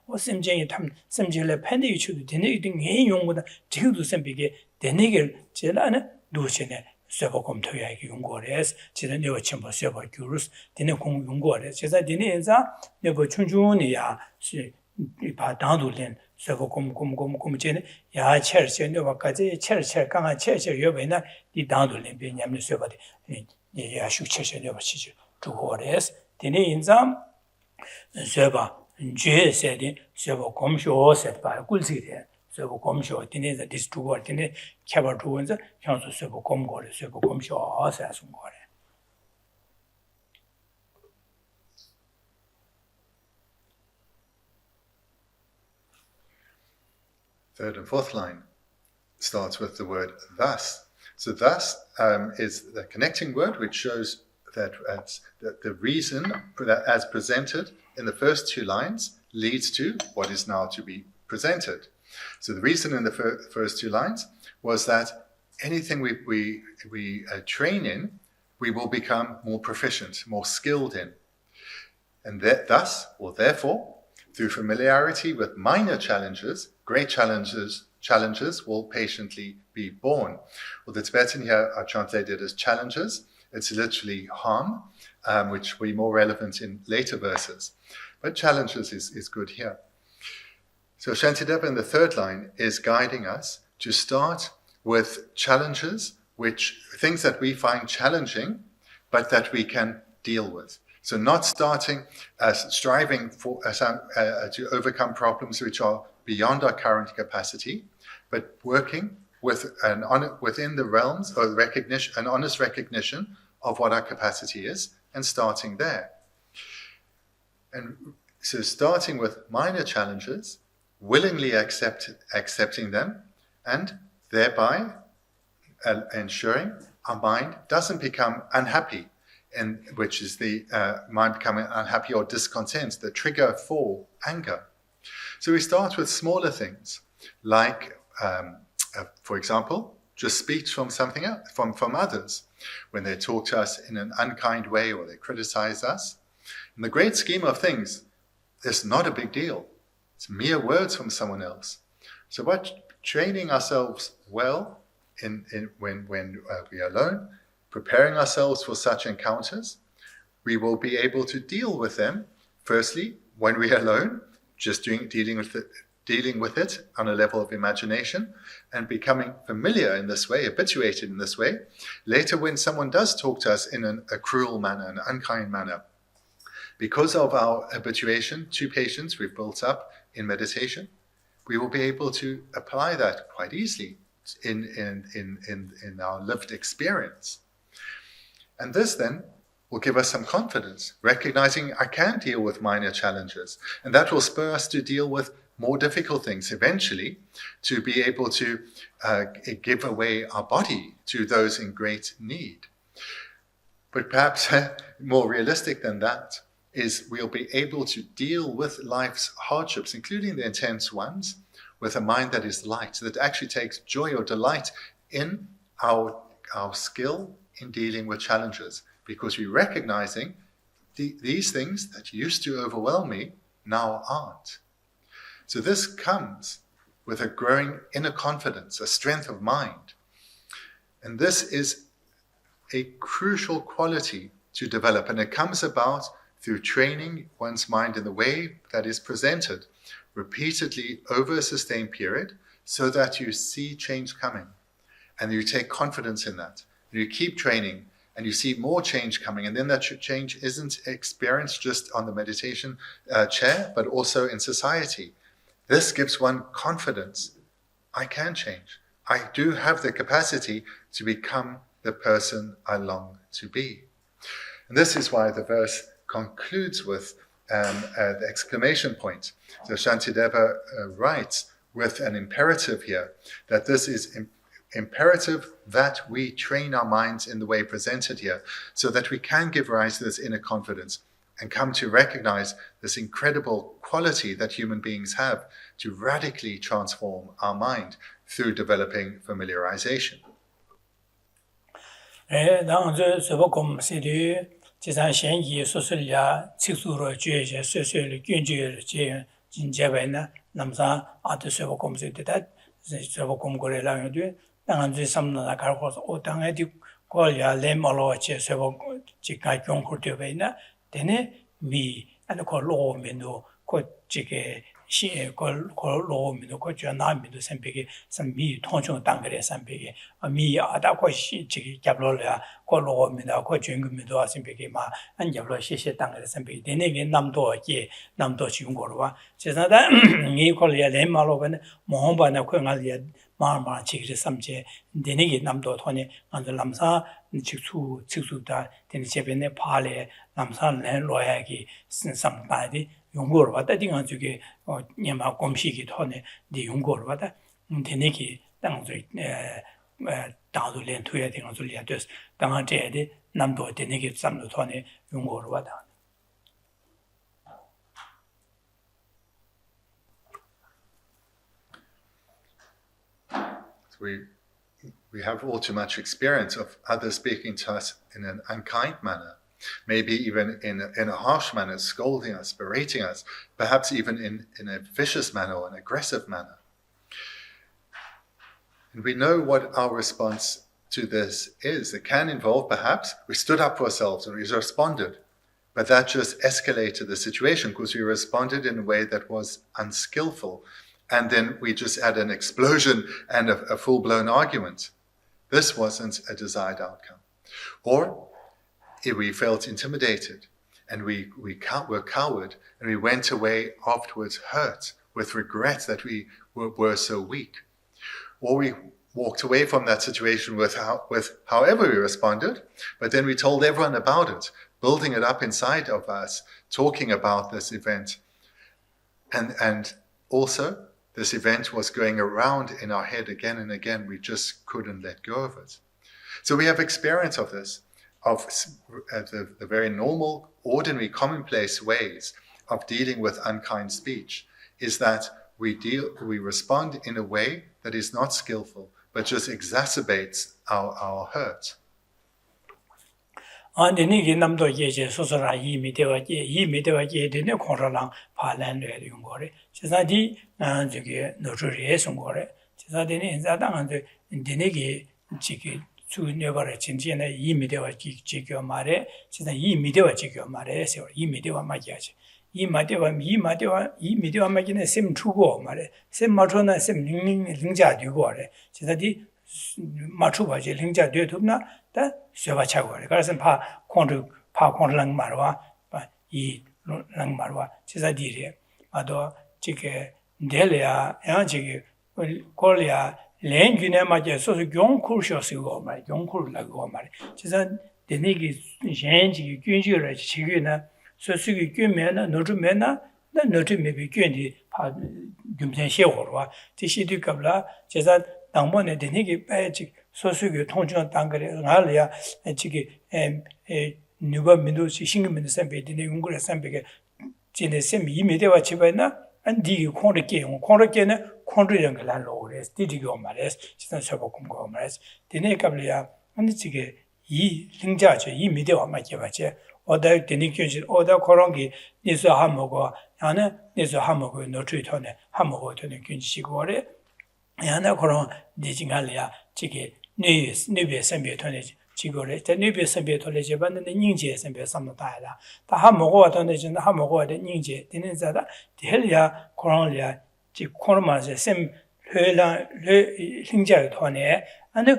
or some Jane Tam, some Jilla Pendy should the negative, any young with the to some big. The nigger, Jelana, Duchene, Sevocom Toya Yungores, Chile never chamber Seva Gurus, Dinacum Yungores, Chesa Dineza, never Chunjunia, Dandulen, Sevocom Comjene, Ya Church, Nova Kazi, Church, Kanga Church, Yovena, the Dandulen, Benyam Sevati, Yashu Church, never Chichu, to Hores, Dineza, Seva, J said in Sevocom show set by Gulsi. So come show dinner that is two or dinner, Caber two and the council servo comgore, servo come show us as more. Third and fourth line starts with the word thus. So thus is the connecting word which shows that the reason that as presented in the first two lines leads to what is now to be presented. So the reason in the first two lines was that anything we train in, we will become more proficient, more skilled in. And thus, or therefore, through familiarity with minor challenges, great challenges will patiently be borne. Well, the Tibetan here are translated as challenges. It's literally harm, which will be more relevant in later verses. But challenges is good here. So Shantideva in the third line is guiding us to start with challenges, things that we find challenging, but that we can deal with. So not starting striving to overcome problems which are beyond our current capacity, but working within the realms of an honest recognition of what our capacity is, and starting there. And so starting with minor challenges, willingly accepting them, and thereby ensuring our mind doesn't become unhappy, which is the mind becoming unhappy or discontent, the trigger for anger. So we start with smaller things, like, for example, just speech from something else, from others, when they talk to us in an unkind way or they criticize us. In the great scheme of things, it's not a big deal. It's mere words from someone else. So by training ourselves well when we are alone, preparing ourselves for such encounters, we will be able to deal with them, firstly, when we are alone, just dealing with it on a level of imagination, and becoming familiar in this way, habituated in this way. Later, when someone does talk to us in a cruel manner, an unkind manner, because of our habituation to patience we've built up in meditation, we will be able to apply that quite easily in our lived experience. And this then will give us some confidence, recognizing I can deal with minor challenges, and that will spur us to deal with more difficult things eventually, to be able to give away our body to those in great need. But perhaps more realistic than that is we'll be able to deal with life's hardships, including the intense ones, with a mind that is light, that actually takes joy or delight in our skill in dealing with challenges, because we're recognizing these things that used to overwhelm me now aren't. So this comes with a growing inner confidence, a strength of mind. And this is a crucial quality to develop, and it comes about through training one's mind in the way that is presented repeatedly over a sustained period, so that you see change coming and you take confidence in that. And you keep training and you see more change coming, and then that change isn't experienced just on the meditation chair, but also in society. This gives one confidence. I can change. I do have the capacity to become the person I long to be. And this is why the verse concludes with the exclamation point. So Shantideva writes with an imperative here, that this is imperative that we train our minds in the way presented here, so that we can give rise to this inner confidence and come to recognize this incredible quality that human beings have to radically transform our mind through developing familiarization. We have all too much experience of others speaking to us in an unkind manner. maybe even in a harsh manner, scolding us, berating us, perhaps even in a vicious manner or an aggressive manner. And we know what our response to this is. It can involve, perhaps, we stood up for ourselves and we responded. But that just escalated the situation because we responded in a way that was unskillful. And then we just had an explosion and a full-blown argument. This wasn't a desired outcome. Or if we felt intimidated and we were coward and we went away afterwards hurt with regret that we were so weak. Or we walked away from that situation with however we responded, but then we told everyone about it, building it up inside of us, talking about this event. And also, this event was going around in our head again and again. We just couldn't let go of it. So we have experience of this, of the very normal, ordinary, commonplace ways of dealing with unkind speech, is that we respond in a way that is not skillful, but just exacerbates our hurt. 안데니기 남도 예제 소소라 이미대와 이미대와 예데네 코라랑 팔란뢰 용거래 지사디 저기 노르리에 송거래 지사디네 인자당한테 데네기 지기 주녀바래 진지네 이미대와 지교 말에 지사 이미대와 지교 말에 세월 이미대와 마기야지 이미대와 마기네 셈 주고 말에 셈 맞춰나 셈 링자 되고래 지사디 맞춰봐지 링자 되도나 다 쇠바차고 그래서 파 콘랑 말와 이 랑말와 지사디리 아도 지게 델이야 양지기 콜이야 랭규네 맞게 소소 용쿨쇼스고 말 용쿨라고 말 지사 데니기 젠지 균지를 지기나 소수기 균면나 노주면나 나 노주메비 균디 파 균전 셰고와 지시디 갑라 지사 당번에 데니기 빠지 소수기 통중 당거래 알이야 지기 누가 민도시 신금민의 선배들이 용거래 선배게 진의 셈 이미대와 집에나 안디기 콩르께는 콩르는 걸 알로래 디디고 말레스 진짜 저거 공고 말레스 데네 갑리야 아니 지게 이 링자죠 이미대와 맞게바지 어다 데니께지 어다 그런게 니서 하먹고 안에 니서 하먹고 노트이터네 하먹고 되는 균지시고래 야나 그런 디징알이야 지게 뇌에 선배터네 지고래 때 뇌에 선배터네 제반는 닝제 선배 삼다다 다 하먹고 되는 진 하먹고 되 닝제 되는 자다 델이야 그런이야 지 코르마제 셈 회랑 링자의 터네 안에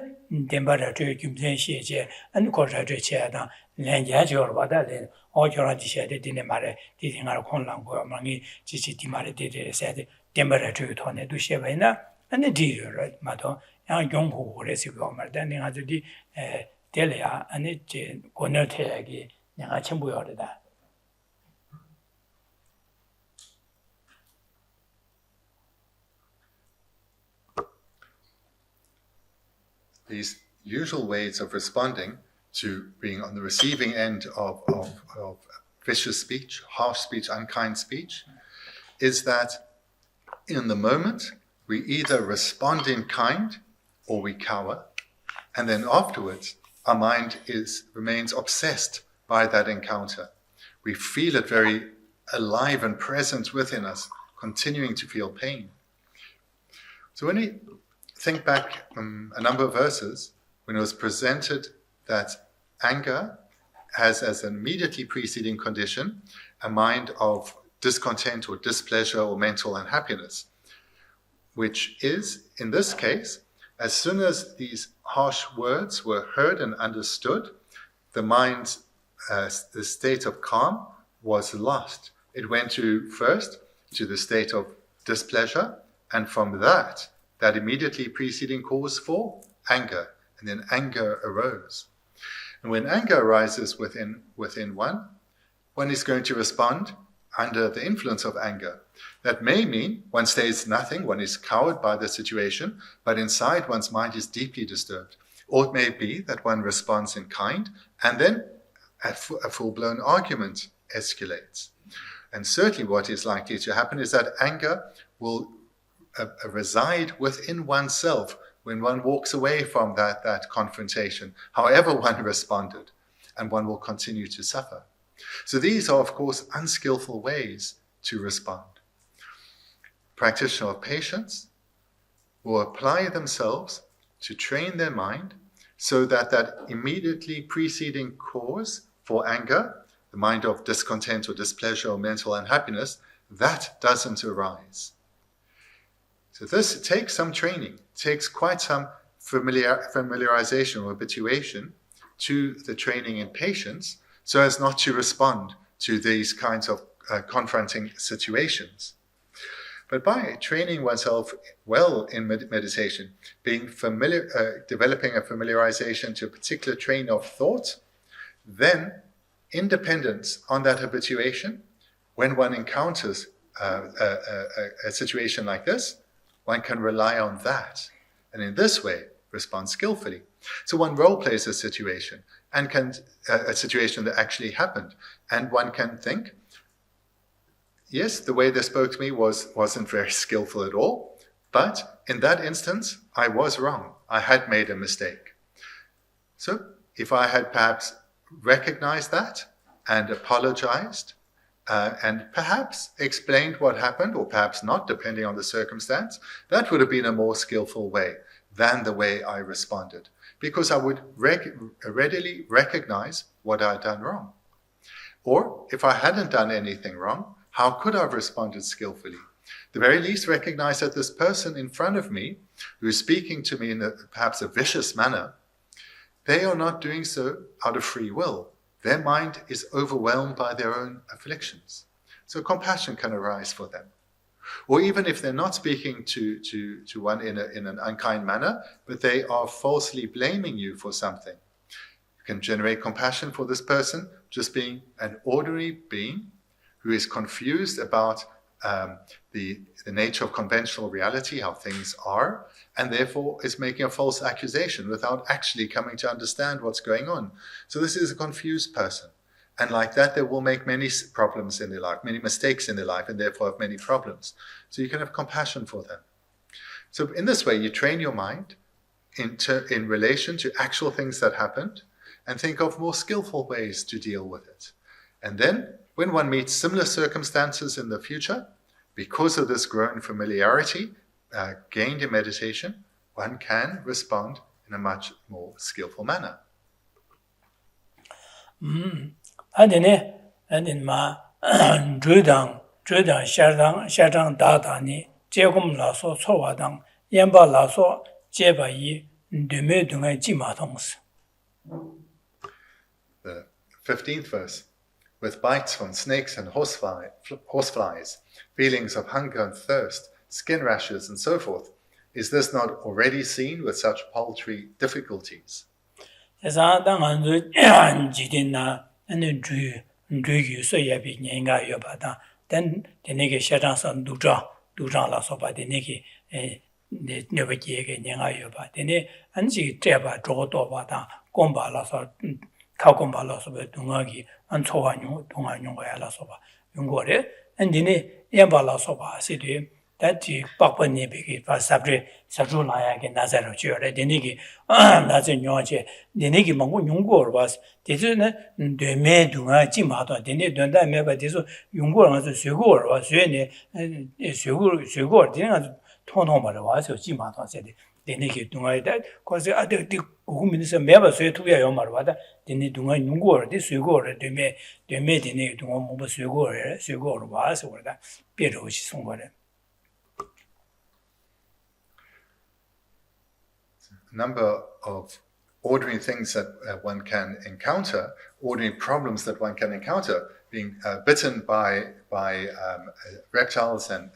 덴바라 저 김전시제 안 거자 저 제다 렌자죠 받아래 어저라지셔야 되네 말에 디딩알 콘랑고 망이 지지디 말에 되세데 덴바라 저 터네 두셔베나 안에 디르 마도 양 용고 그래서 말다 내가 저기 델이야 안에 제 권열태야기 내가 전부여다 These usual ways of responding to being on the receiving end of vicious speech, harsh speech, unkind speech, is that in the moment we either respond in kind or we cower, and then afterwards our mind remains obsessed by that encounter. We feel it very alive and present within us, continuing to feel pain. So when we think back a number of verses, when it was presented that anger has as an immediately preceding condition a mind of discontent or displeasure or mental unhappiness, which is, in this case, as soon as these harsh words were heard and understood, the mind's the state of calm was lost. It went first to the state of displeasure, and from that immediately preceding cause for anger, and then anger arose. And when anger arises within one is going to respond under the influence of anger. That may mean one says nothing, one is cowed by the situation, but inside one's mind is deeply disturbed. Or it may be that one responds in kind, and then a full-blown argument escalates. And certainly what is likely to happen is that anger will reside within oneself when one walks away from that confrontation, however one responded. and one will continue to suffer. So these are, of course, unskillful ways to respond. Practitioner of patience will apply themselves to train their mind so that that immediately preceding cause for anger, the mind of discontent or displeasure or mental unhappiness, that doesn't arise. So this takes some training, takes quite some familiarization or habituation to the training in patience so as not to respond to these kinds of confronting situations. But by training oneself well in meditation, being familiar, developing a familiarization to a particular train of thought, then independence on that habituation, when one encounters a situation like this, one can rely on that. And in this way, respond skillfully. So one role plays a situation, and a situation that actually happened. And one can think, yes, the way they spoke to me wasn't very skillful at all, but in that instance, I was wrong. I had made a mistake. So if I had perhaps recognized that and apologized, and perhaps explained what happened, or perhaps not, depending on the circumstance, that would have been a more skillful way than the way I responded, because I would readily recognize what I had done wrong. Or if I hadn't done anything wrong, how could I have responded skillfully? The very least recognize that this person in front of me, who is speaking to me in perhaps a vicious manner, they are not doing so out of free will. Their mind is overwhelmed by their own afflictions. So compassion can arise for them. Or even if they're not speaking to one in an unkind manner, but they are falsely blaming you for something, you can generate compassion for this person just being an ordinary being who is confused about the nature of conventional reality, how things are, and therefore is making a false accusation without actually coming to understand what's going on. So this is a confused person. And like that, they will make many problems in their life, many mistakes in their life, and therefore have many problems. So you can have compassion for them. So in this way, you train your mind in relation to actual things that happened, and think of more skillful ways to deal with it. And then, when one meets similar circumstances in the future, because of this growing familiarity gained in meditation, one can respond in a much more skillful manner. The 15th verse. With bites from snakes and horseflies, feelings of hunger and thirst, skin rashes, and so forth, is this not already seen with such paltry difficulties? And dine yambala soba sidi that pakpa nibiki sabri sajunaya ke nazaro chore dinigi nazi nyoje dinigi mangu nyungor was dizune de me dunga jimato dine donda meba dizo yungor ngazo segor was yene segor dinga 통통 말아 와서 지마도 세대 dinigi dunga that cause ade 구민에서 매바 쇠 투야 요 말 와다 din이 dunga nyungor de segor de me dinigi dunga 뭐 segor 와서 그러다 뼈로시 송거래. Number of ordinary things that one can encounter, ordinary problems that one can encounter, being bitten by reptiles and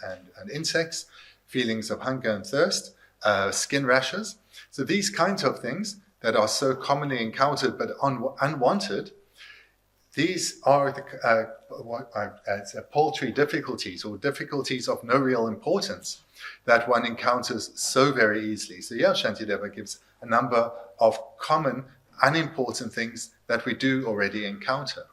insects, feelings of hunger and thirst, skin rashes. So these kinds of things that are so commonly encountered but unwanted, these are paltry difficulties or difficulties of no real importance that one encounters so very easily. So yeah, Shantideva gives a number of common, unimportant things that we do already encounter.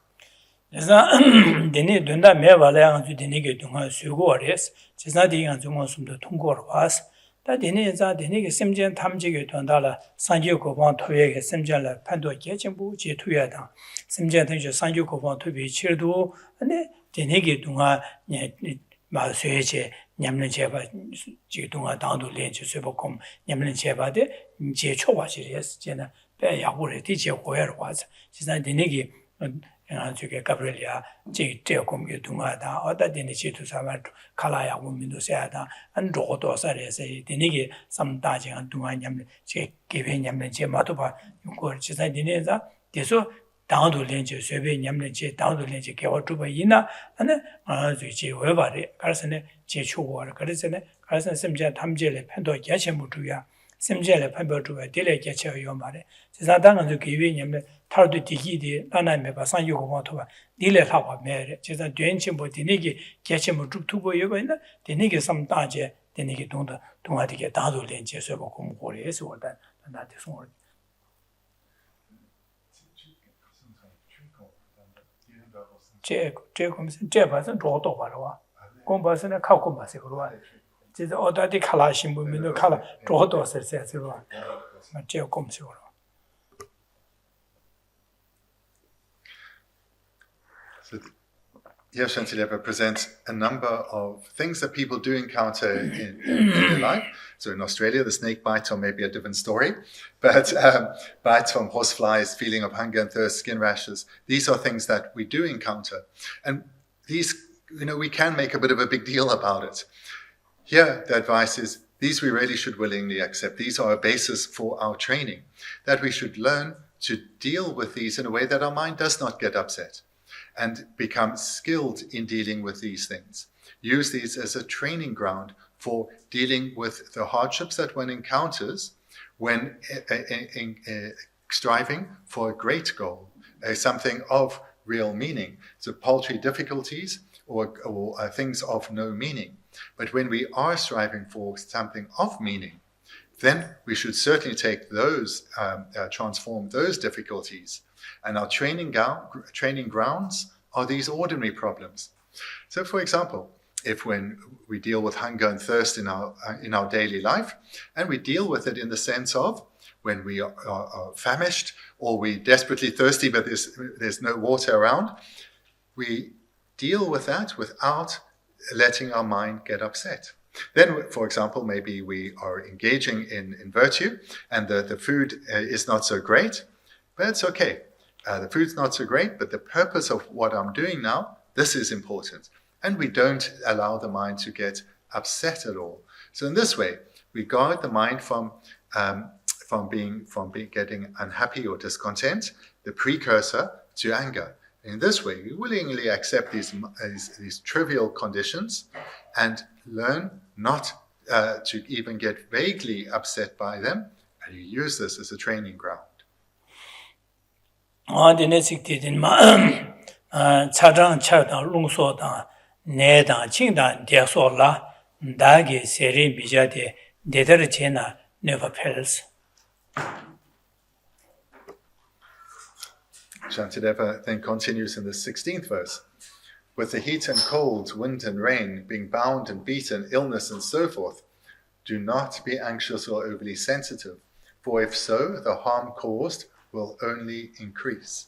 다 되네자 되네게 심전 탐지게 돈다라 상교 고방 토예게 심전을 판도 계정부 제 투야다 심전 등주 상교 고방 토비 치르도 근데 되네게 동안 마수에제 냠는 제바 지 동안 당도 렌지 쇠복금 냠는 제바데 제 초과시리스 제나 배 야구를 뒤제 고야로 와서 지난 되네게 저게 가브리엘이야 제 공개 동화다 어디 되네 지도 사만 칼라야 우민도 세야다 안 로도 살에서 되네게 삼다징한 동화냠 제 개변냠는 제 마도바 이거 지난 되네자 계속 당도 렌지 쇠배 냠는 제 당도 렌지 개와 두바 이나 안에 제 외바리 가르스네 제 초고를 가르스네 가르스 심지어 탐제를 판도 개체무주야 심지어를 판별주야 딜에 개체요 말에 지난 당은 개변냠는 타르도 디기디 나나메 바산 요고마토바 딜레 하바 메레 제가 된침보 디니기 개체무 줍투보 요바이나 디니기 삼다제 디니기 동아디게 다도 렌제 쇠보 공고리에서 원단 나한테 송을 제 검신 제 봐서 로도 봐라 공부하서는 갖고 마세 그러와 제가 어디 칼라신 분도 칼라 로도 설세서 제 검색으로 So here Shantideva presents a number of things that people do encounter in their life. So in Australia, the snake bite, or maybe a different story, but bites from horseflies, feeling of hunger and thirst, skin rashes. These are things that we do encounter. And these, we can make a bit of a big deal about it. Here, the advice is, these we really should willingly accept. These are a basis for our training, that we should learn to deal with these in a way that our mind does not get upset, and become skilled in dealing with these things. Use these as a training ground for dealing with the hardships that one encounters when striving for a great goal, something of real meaning. So paltry difficulties or things of no meaning. But when we are striving for something of meaning, then we should certainly take those, transform those difficulties. And our training grounds are these ordinary problems. So, for example, if when we deal with hunger and thirst in our daily life, and we deal with it in the sense of when we are famished or we're desperately thirsty but there's no water around, we deal with that without letting our mind get upset. Then, for example, maybe we are engaging in virtue and the food is not so great, but it's okay. The food's not so great, but the purpose of what I'm doing now, this is important. And we don't allow the mind to get upset at all. So in this way, we guard the mind from getting unhappy or discontent, the precursor to anger. In this way, we willingly accept these trivial conditions and learn not to even get vaguely upset by them, and you use this as a training ground. 차장 차다 롱소다 내다 칭다 대소라 다게 세리 미자데 데더체나 never fails. Shantideva then continues in the 16th verse. With the heat and cold, wind and rain, being bound and beaten, illness and so forth, do not be anxious or overly sensitive, for if so, the harm caused will only increase.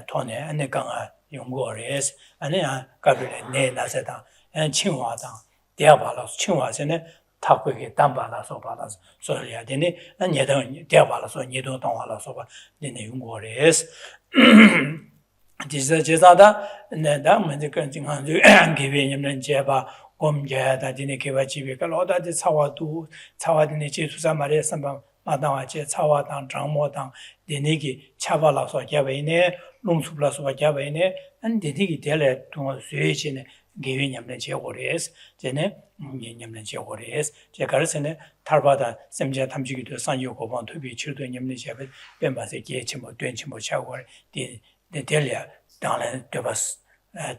토네 안에 강아 용고레스 안에야 가브레 네 나세다 엔 칭와다 대바라서 칭와세네 타고게 담바라서 바라서 소리야 되네 안예도 대바라서 니도 동화라서 봐 네네 용고레스 제자다 네다 먼저 건징한 개변님은 제바 곰제다 디네 개바지비가 어다데 차와드네 제수사 말에 선방 마다와제 차와당 장모당 데네기 차발라서 잡아이네 롱수블라서 잡아이네 안 데디기 델레 동어 수에시네 개변냠네 제고레스 제네 냠네 제고레스 제가르스네 탈바다 셈제 탐지기도 산요고번 투비 치르도 냠네 제베 뱀바세 게치모 된치모 차고 델레 당래 되바스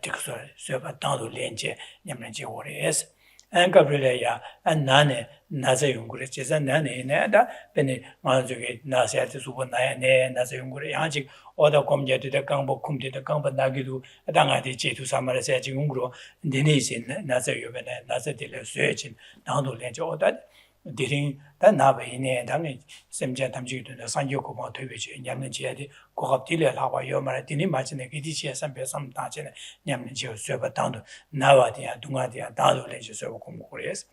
틱소 쇠바 당도 렌제 냠네 제고레스 and Gabriela, and Nane, Nazayungre, Nane, Penny, Manzuki, Nasia, Subanaya, Nazayungre, Yanjik, or the Comja to the Gambo, Kum to the Gamba Nagidu, Dangati, to Samara Sajungro, Denise in Nazayuvan, Nazadilla searching down to Lench or that. Diring that Nava in the Dang, Semja Tamji to the San Yoko to which Yamnichi, Kokaptilla, Lava Yomara, didn't imagine a Gidicia, some Tachin, Yamnichi, Server down to Navadia, Dungadia, Dado Lench, Server Comores.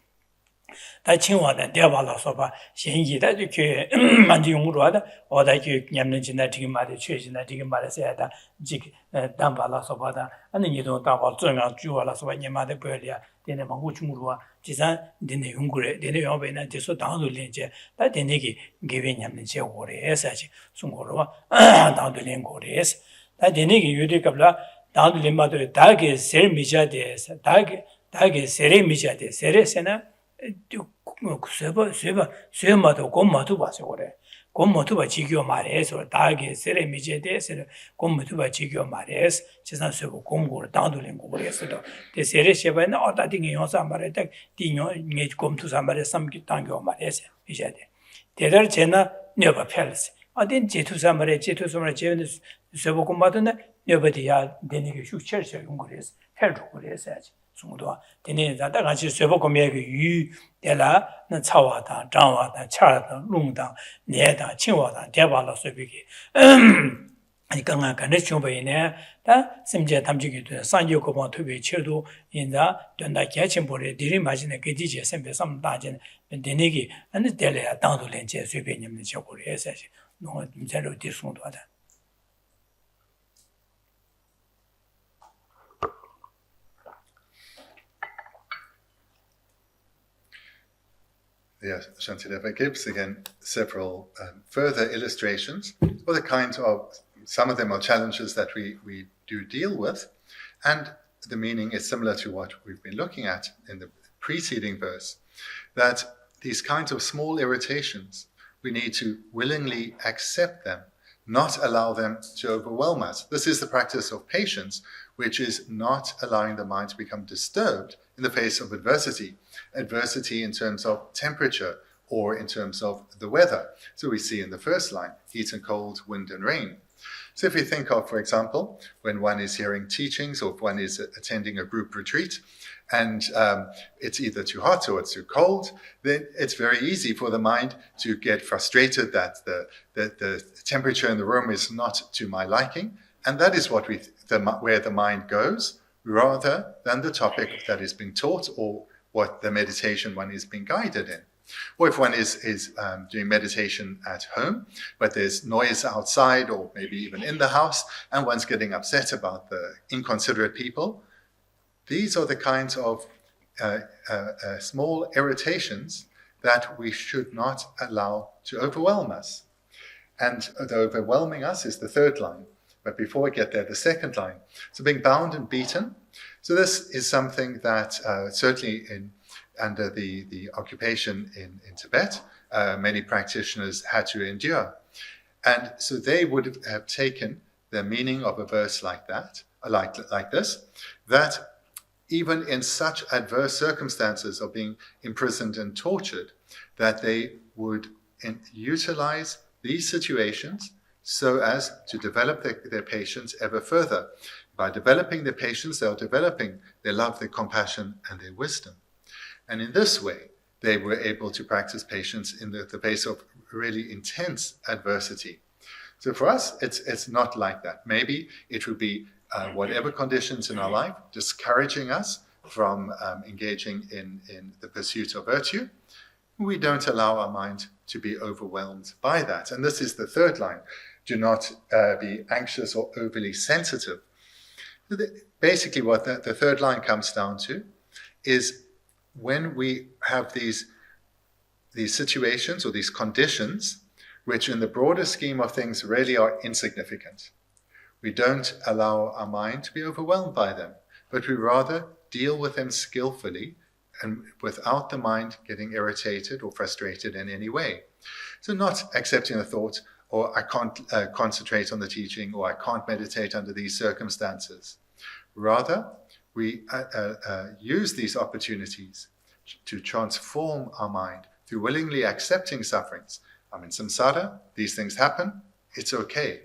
That Chinwa, that Devala Soba, Shingi, that you can Manjung or that you Yamnichi, that Tigma, Church, and that Tigma, Seda, Jig, Dambala Sobada, and then you don't talk about Zunga, Juala, so when your mother Burlia, then a Manguchmurua, Tisan, then the Hungre, then the Yobena, Tiso down to Linje, that the Niki giving Yamnichi or as Sungoro, down to Lingores, that the Niki Udicabla, down to Lima to Dag is Seremija de Dag is Seremija de Seresena. Semato Gomatuba Sore. Gomatuba Chigio Mares or Dagi, Sere Mijedes, Gomatuba Chigio Mares, Chesna Sebo Gomgo, down to Lingores. The Sere Shevan or that thing in Samareta, Dino, need come to Samare, some Gitango Mares, Mijade. The other Chena never pelts. I didn't get to Samare, to Samare, Sebo Combatana, nobody had then you church Ungores, Herdugores. 중도 되네 다 같이 세보 거미에 유 데라 나 차와다 장와다 차다 룽다 내다 친와다 대발로 소비기 아니 강가 간에 좀베네 다 심제 담지기도 산요고번 투비 쳐도 인자 된다 개침보레 디리 마진에 게디제 셈베 삼다진 되네기 아니 데레야 당도 렌제 소비님네 저고리 해서지 너무 임자로 뒤송도하다 Yes, Shantideva gives again several further illustrations for the kinds of, some of them are challenges that we do deal with, and the meaning is similar to what we've been looking at in the preceding verse, that these kinds of small irritations, we need to willingly accept them, not allow them to overwhelm us. This is the practice of patience, which is not allowing the mind to become disturbed in the face of adversity. Adversity in terms of temperature or in terms of the weather. So we see in the first line, heat and cold, wind and rain. So if you think of, for example, when one is hearing teachings or if one is attending a group retreat and it's either too hot or it's too cold, then it's very easy for the mind to get frustrated that the temperature in the room is not to my liking. And that is what where the mind goes, rather than the topic that is being taught or what the meditation one is being guided in. Or if one is doing meditation at home, but there's noise outside or maybe even in the house, and one's getting upset about the inconsiderate people, these are the kinds of small irritations that we should not allow to overwhelm us. And the overwhelming us is the third line. But before we get there, the second line. So being bound and beaten. So this is something that certainly under the occupation in Tibet, many practitioners had to endure. And so they would have taken the meaning of a verse like that, like this, that even in such adverse circumstances of being imprisoned and tortured, that they would utilize these situations so as to develop their patience ever further. By developing their patience, they are developing their love, their compassion, and their wisdom. And in this way, they were able to practice patience in the face of really intense adversity. So for us, it's not like that. Maybe it would be whatever conditions in our life discouraging us from engaging in the pursuit of virtue. We don't allow our mind to be overwhelmed by that. And this is the third line. Do not be anxious or overly sensitive. Basically, what the third line comes down to is when we have these situations or these conditions, which in the broader scheme of things really are insignificant. We don't allow our mind to be overwhelmed by them, but we rather deal with them skillfully and without the mind getting irritated or frustrated in any way. So not accepting the thought, or I can't concentrate on the teaching, or I can't meditate under these circumstances. Rather, we use these opportunities to transform our mind through willingly accepting sufferings. I'm in samsara, these things happen, it's okay.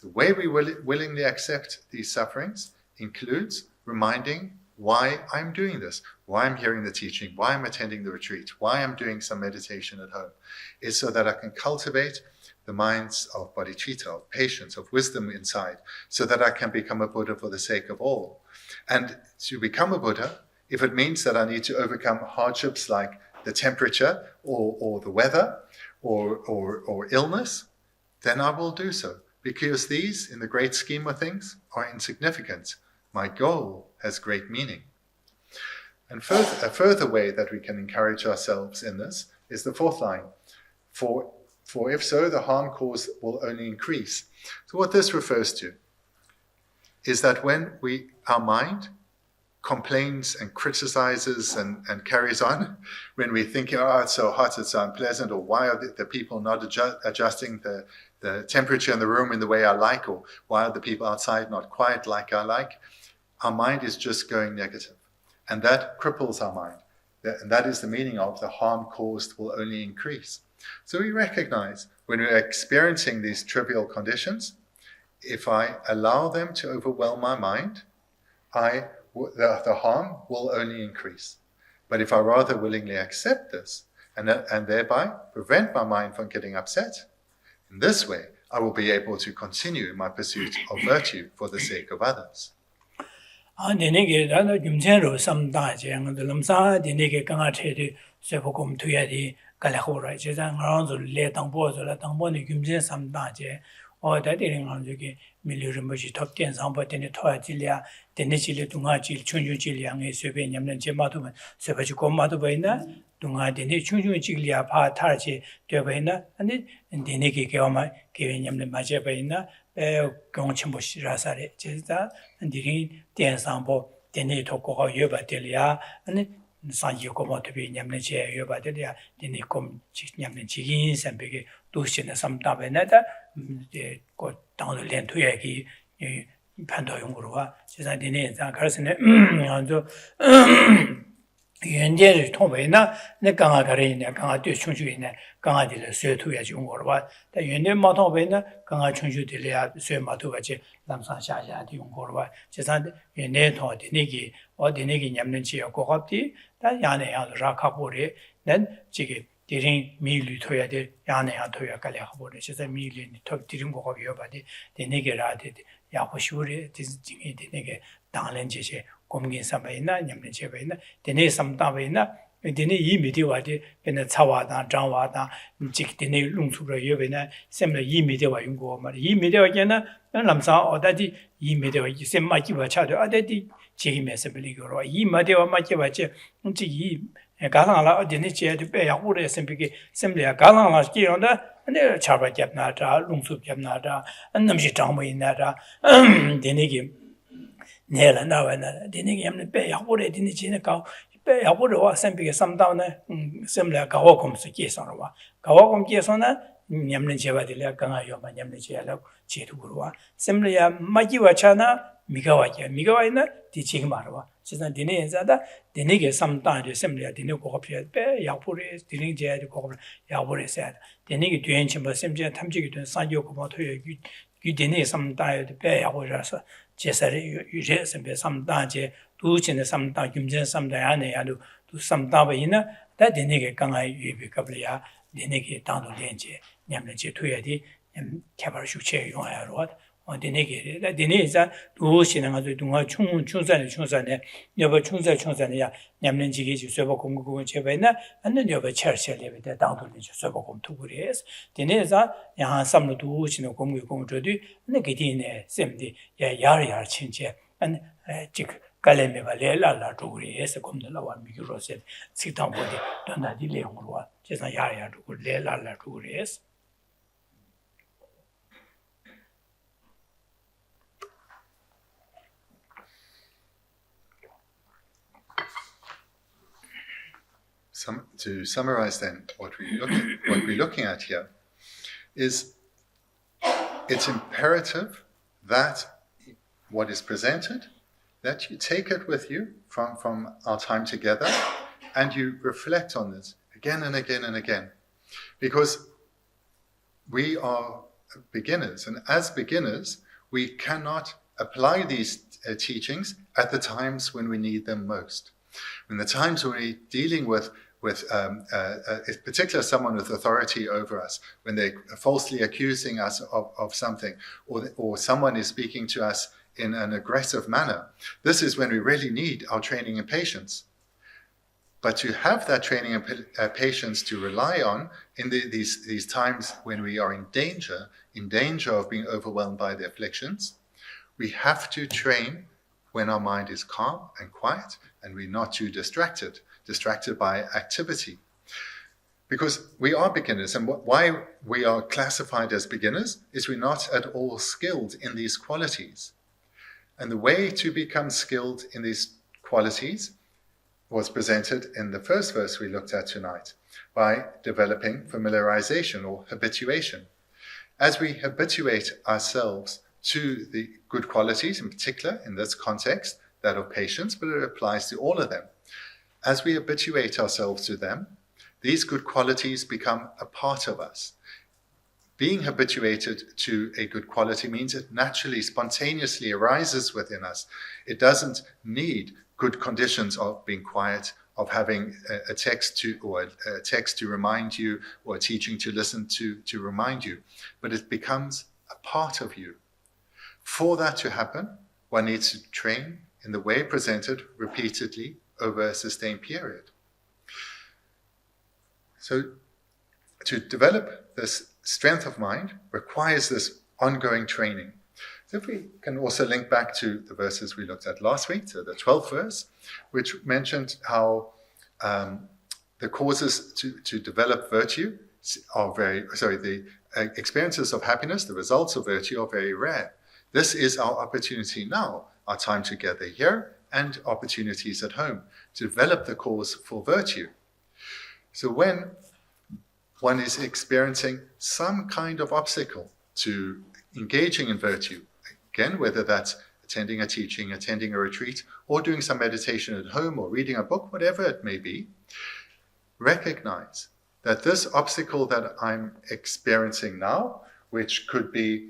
The way we willingly accept these sufferings includes reminding why I'm doing this, why I'm hearing the teaching, why I'm attending the retreat, why I'm doing some meditation at home. It's so that I can cultivate the minds of bodhicitta, of patience, of wisdom inside, so that I can become a Buddha for the sake of all. And to become a Buddha, if it means that I need to overcome hardships like the temperature or the weather or illness, then I will do so. Because these, in the great scheme of things, are insignificant. My goal has great meaning. And a further way that we can encourage ourselves in this is the fourth line. For if so, the harm caused will only increase. So what this refers to is that when our mind complains and criticizes and carries on, when we think, oh, it's so hot, it's so unpleasant, or why are the people not adjusting the temperature in the room in the way I like, or why are the people outside not quite like I like, our mind is just going negative. And that cripples our mind. And that is the meaning of the harm caused will only increase. So we recognize when we're experiencing these trivial conditions, if I allow them to overwhelm my mind, the harm will only increase. But if I rather willingly accept this and thereby prevent my mind from getting upset, in this way, I will be able to continue my pursuit of virtue for the sake of others. Milirimoji top 10 sambo tene toa jilia tene chile dunga jil chunju jilia nge sebe nyamnan je matu ban sebe ji ko matu baina dunga tene chunju jilia pa tar je de baina ane tene ke ma ke nyamnan ma je baina gong chimbo shirasare jeza ndiri 10 sambo tene to ko ga yoba delia ane sanji ko ma to be nyamnan je yoba delia tene kom nyamnan ji sambe 도시나 삼다베나다 고 당도 렌투야기 판도 용구로와 제사디네 가르스네 아주 연제를 통해나 내 강아 가리네 강아 뒤 충주이네 강아들을 쇠투야지 용구로와 다 연내 마토베나 강아 충주들이야 쇠마토가지 남산샤샤디 용구로와 제사 연내 도디네기 어디네기 냠는지요 고갑디 다 야네야 라카보리 난 지금 디링 미리 토야 돼 야네야 토야 갈래 하보래 제가 미리 토 디링 거가 비어봐디 되네게라데 야보시우레 디징이 되네게 당len제제 공긴 삼바이나 냠는 제바이나 되네 삼다바이나 되네 이 미디와디 베네 차와다 장와다 직되네 룽수로 여베나 셈나 이 미디와 용고 말 이 미디와게나 남사 어다디 이 미디와 셈마기와 차도 아다디 제기메서 빌리고로 이 미디와 마기와제 이 가랑라 어디니 제도 배야고래 셈비게 셈리야 가랑라 끼런다 근데 차바잡나다 룽수잡나다 남시 장모이나다 데니기 내라 나와나 데니기 얌네 배야고래 데니 지네가 배야고래 와 셈비게 삼다네 셈리야 가와콤스 끼서와 가와콤 끼서나 냠네 제바들이야 강아요 냠네 제야라고 제도고와 셈리야 마기와 차나 미가와이나 디치기 말와 지난 디네 인자다 디네게 삼다데 셈리야 디네 고급이야 배 야보레 디네 제야데 고급 야보레서 디네게 뒤엔치 뭐 셈제 탐지기 된 산요 고모토여 이 디네 삼다데 배 야보라서 제사리 유제 셈베 삼다제 두진의 삼다 김전 삼다 안에야도 두 삼다바이나 다 디네게 강아이 유비급이야 디네게 당도 렌제 냠네제 토야디 개발 수체 용하야로 어디네게 디네자 도시는 아주 동아 충산에 여버 충산이야 냠는 지게 주서버 공국은 제배나 안는 여버 철철레베다 당도는 주서버 공투그레스 디네자 양 삼로 도시는 공국공주디 네게 디네 셈디 야야야 친제 안 직 갈레메바 레라라 도그레스 곰들라와 미그로세 식당보디 don다디 레용으로와 제사 야야 도그 레라라 도그레스 To summarize then, what we're looking at here is it's imperative that what is presented, that you take it with you from our time together and you reflect on this again and again and again. Because we are beginners, and as beginners, we cannot apply these teachings at the times when we need them most. In the times when we're dealing with in particular someone with authority over us, when they're falsely accusing us of something, or someone is speaking to us in an aggressive manner, this is when we really need our training in patience. But to have that training and patience to rely on in these times when we are in danger of being overwhelmed by the afflictions, we have to train when our mind is calm and quiet and we're not too distracted by activity. Because we are beginners, and why we are classified as beginners is we're not at all skilled in these qualities. And the way to become skilled in these qualities was presented in the first verse we looked at tonight, by developing familiarization or habituation. As we habituate ourselves to the good qualities, in particular in this context, that of patience, but it applies to all of them. As we habituate ourselves to them, these good qualities become a part of us. Being habituated to a good quality means it naturally, spontaneously arises within us. It doesn't need good conditions of being quiet, of having a text to remind you, or a teaching to listen to remind you, but it becomes a part of you. For that to happen, one needs to train in the way presented repeatedly over a sustained period. So to develop this strength of mind requires this ongoing training. So if we can also link back to the verses we looked at last week, to the 12th verse, which mentioned how the causes to develop virtue are the experiences of happiness, the results of virtue are very rare. This is our opportunity now, our time together here and opportunities at home to develop the cause for virtue. So when one is experiencing some kind of obstacle to engaging in virtue, again, whether that's attending a teaching, attending a retreat, or doing some meditation at home, or reading a book, whatever it may be, recognize that this obstacle that I'm experiencing now, which could be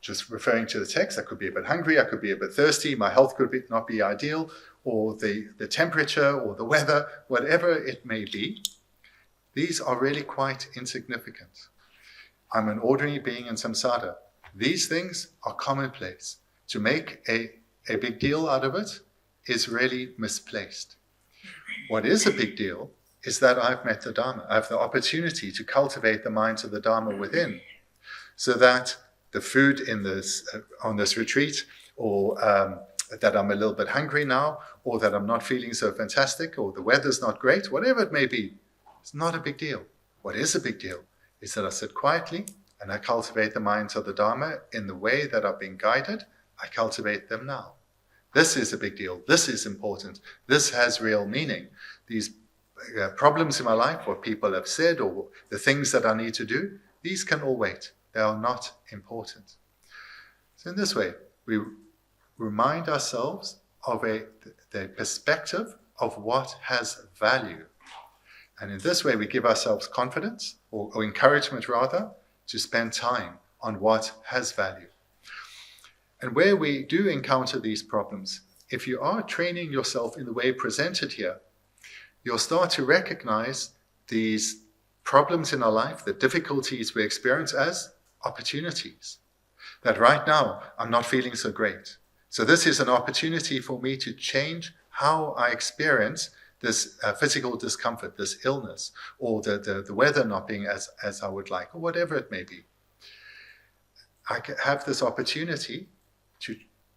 just referring to the text, I could be a bit hungry, I could be a bit thirsty, my health could not be ideal, or the temperature, or the weather, whatever it may be, these are really quite insignificant. I'm an ordinary being in samsara. These things are commonplace. To make a big deal out of it is really misplaced. What is a big deal is that I've met the Dharma. I have the opportunity to cultivate the minds of the Dharma within, so that the food on this retreat, or that I'm a little bit hungry now, or that I'm not feeling so fantastic, or the weather's not great, whatever it may be, it's not a big deal. What is a big deal is that I sit quietly and I cultivate the minds of the Dharma in the way that I've been guided. I cultivate them now. This is a big deal. This is important. This has real meaning. These problems in my life, what people have said, or the things that I need to do, these can all wait. They are not important. So in this way, we remind ourselves of the perspective of what has value. And in this way, we give ourselves confidence, or encouragement rather, to spend time on what has value. And where we do encounter these problems, if you are training yourself in the way presented here, you'll start to recognize these problems in our life, the difficulties we experience, as opportunities. That right now, I'm not feeling so great. So this is an opportunity for me to change how I experience this physical discomfort, this illness, or the weather not being as I would like, or whatever it may be. I have this opportunity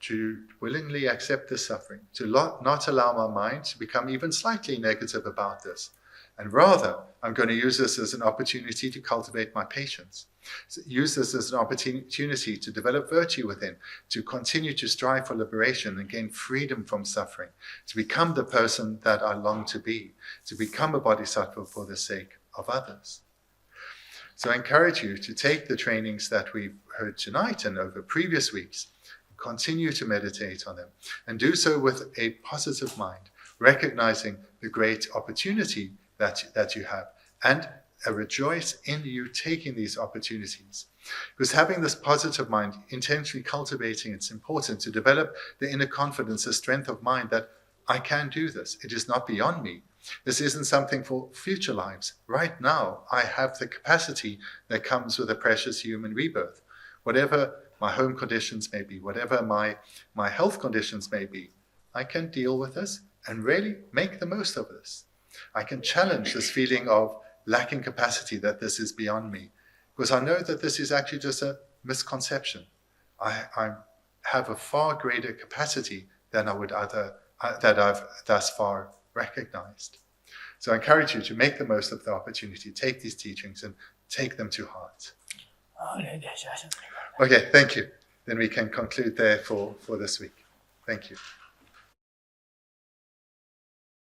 to willingly accept this suffering, to not allow my mind to become even slightly negative about this. And rather, I'm going to use this as an opportunity to cultivate my patience. So use this as an opportunity to develop virtue within, to continue to strive for liberation and gain freedom from suffering, to become the person that I long to be, to become a bodhisattva for the sake of others. So I encourage you to take the trainings that we've heard tonight and over previous weeks, and continue to meditate on them, and do so with a positive mind, recognizing the great opportunity that you have, and rejoice in you taking these opportunities. Because having this positive mind, intentionally cultivating, it's important to develop the inner confidence, the strength of mind that I can do this. It is not beyond me. This isn't something for future lives. Right now, I have the capacity that comes with a precious human rebirth. Whatever my home conditions may be, whatever my health conditions may be, I can deal with this and really make the most of this. I can challenge this feeling of lacking capacity, that this is beyond me, because I know that this is actually just a misconception. I have a far greater capacity than that I've thus far recognized. So I encourage you to make the most of the opportunity, take these teachings and take them to heart. Okay, thank you. Then we can conclude there for this week. Thank you.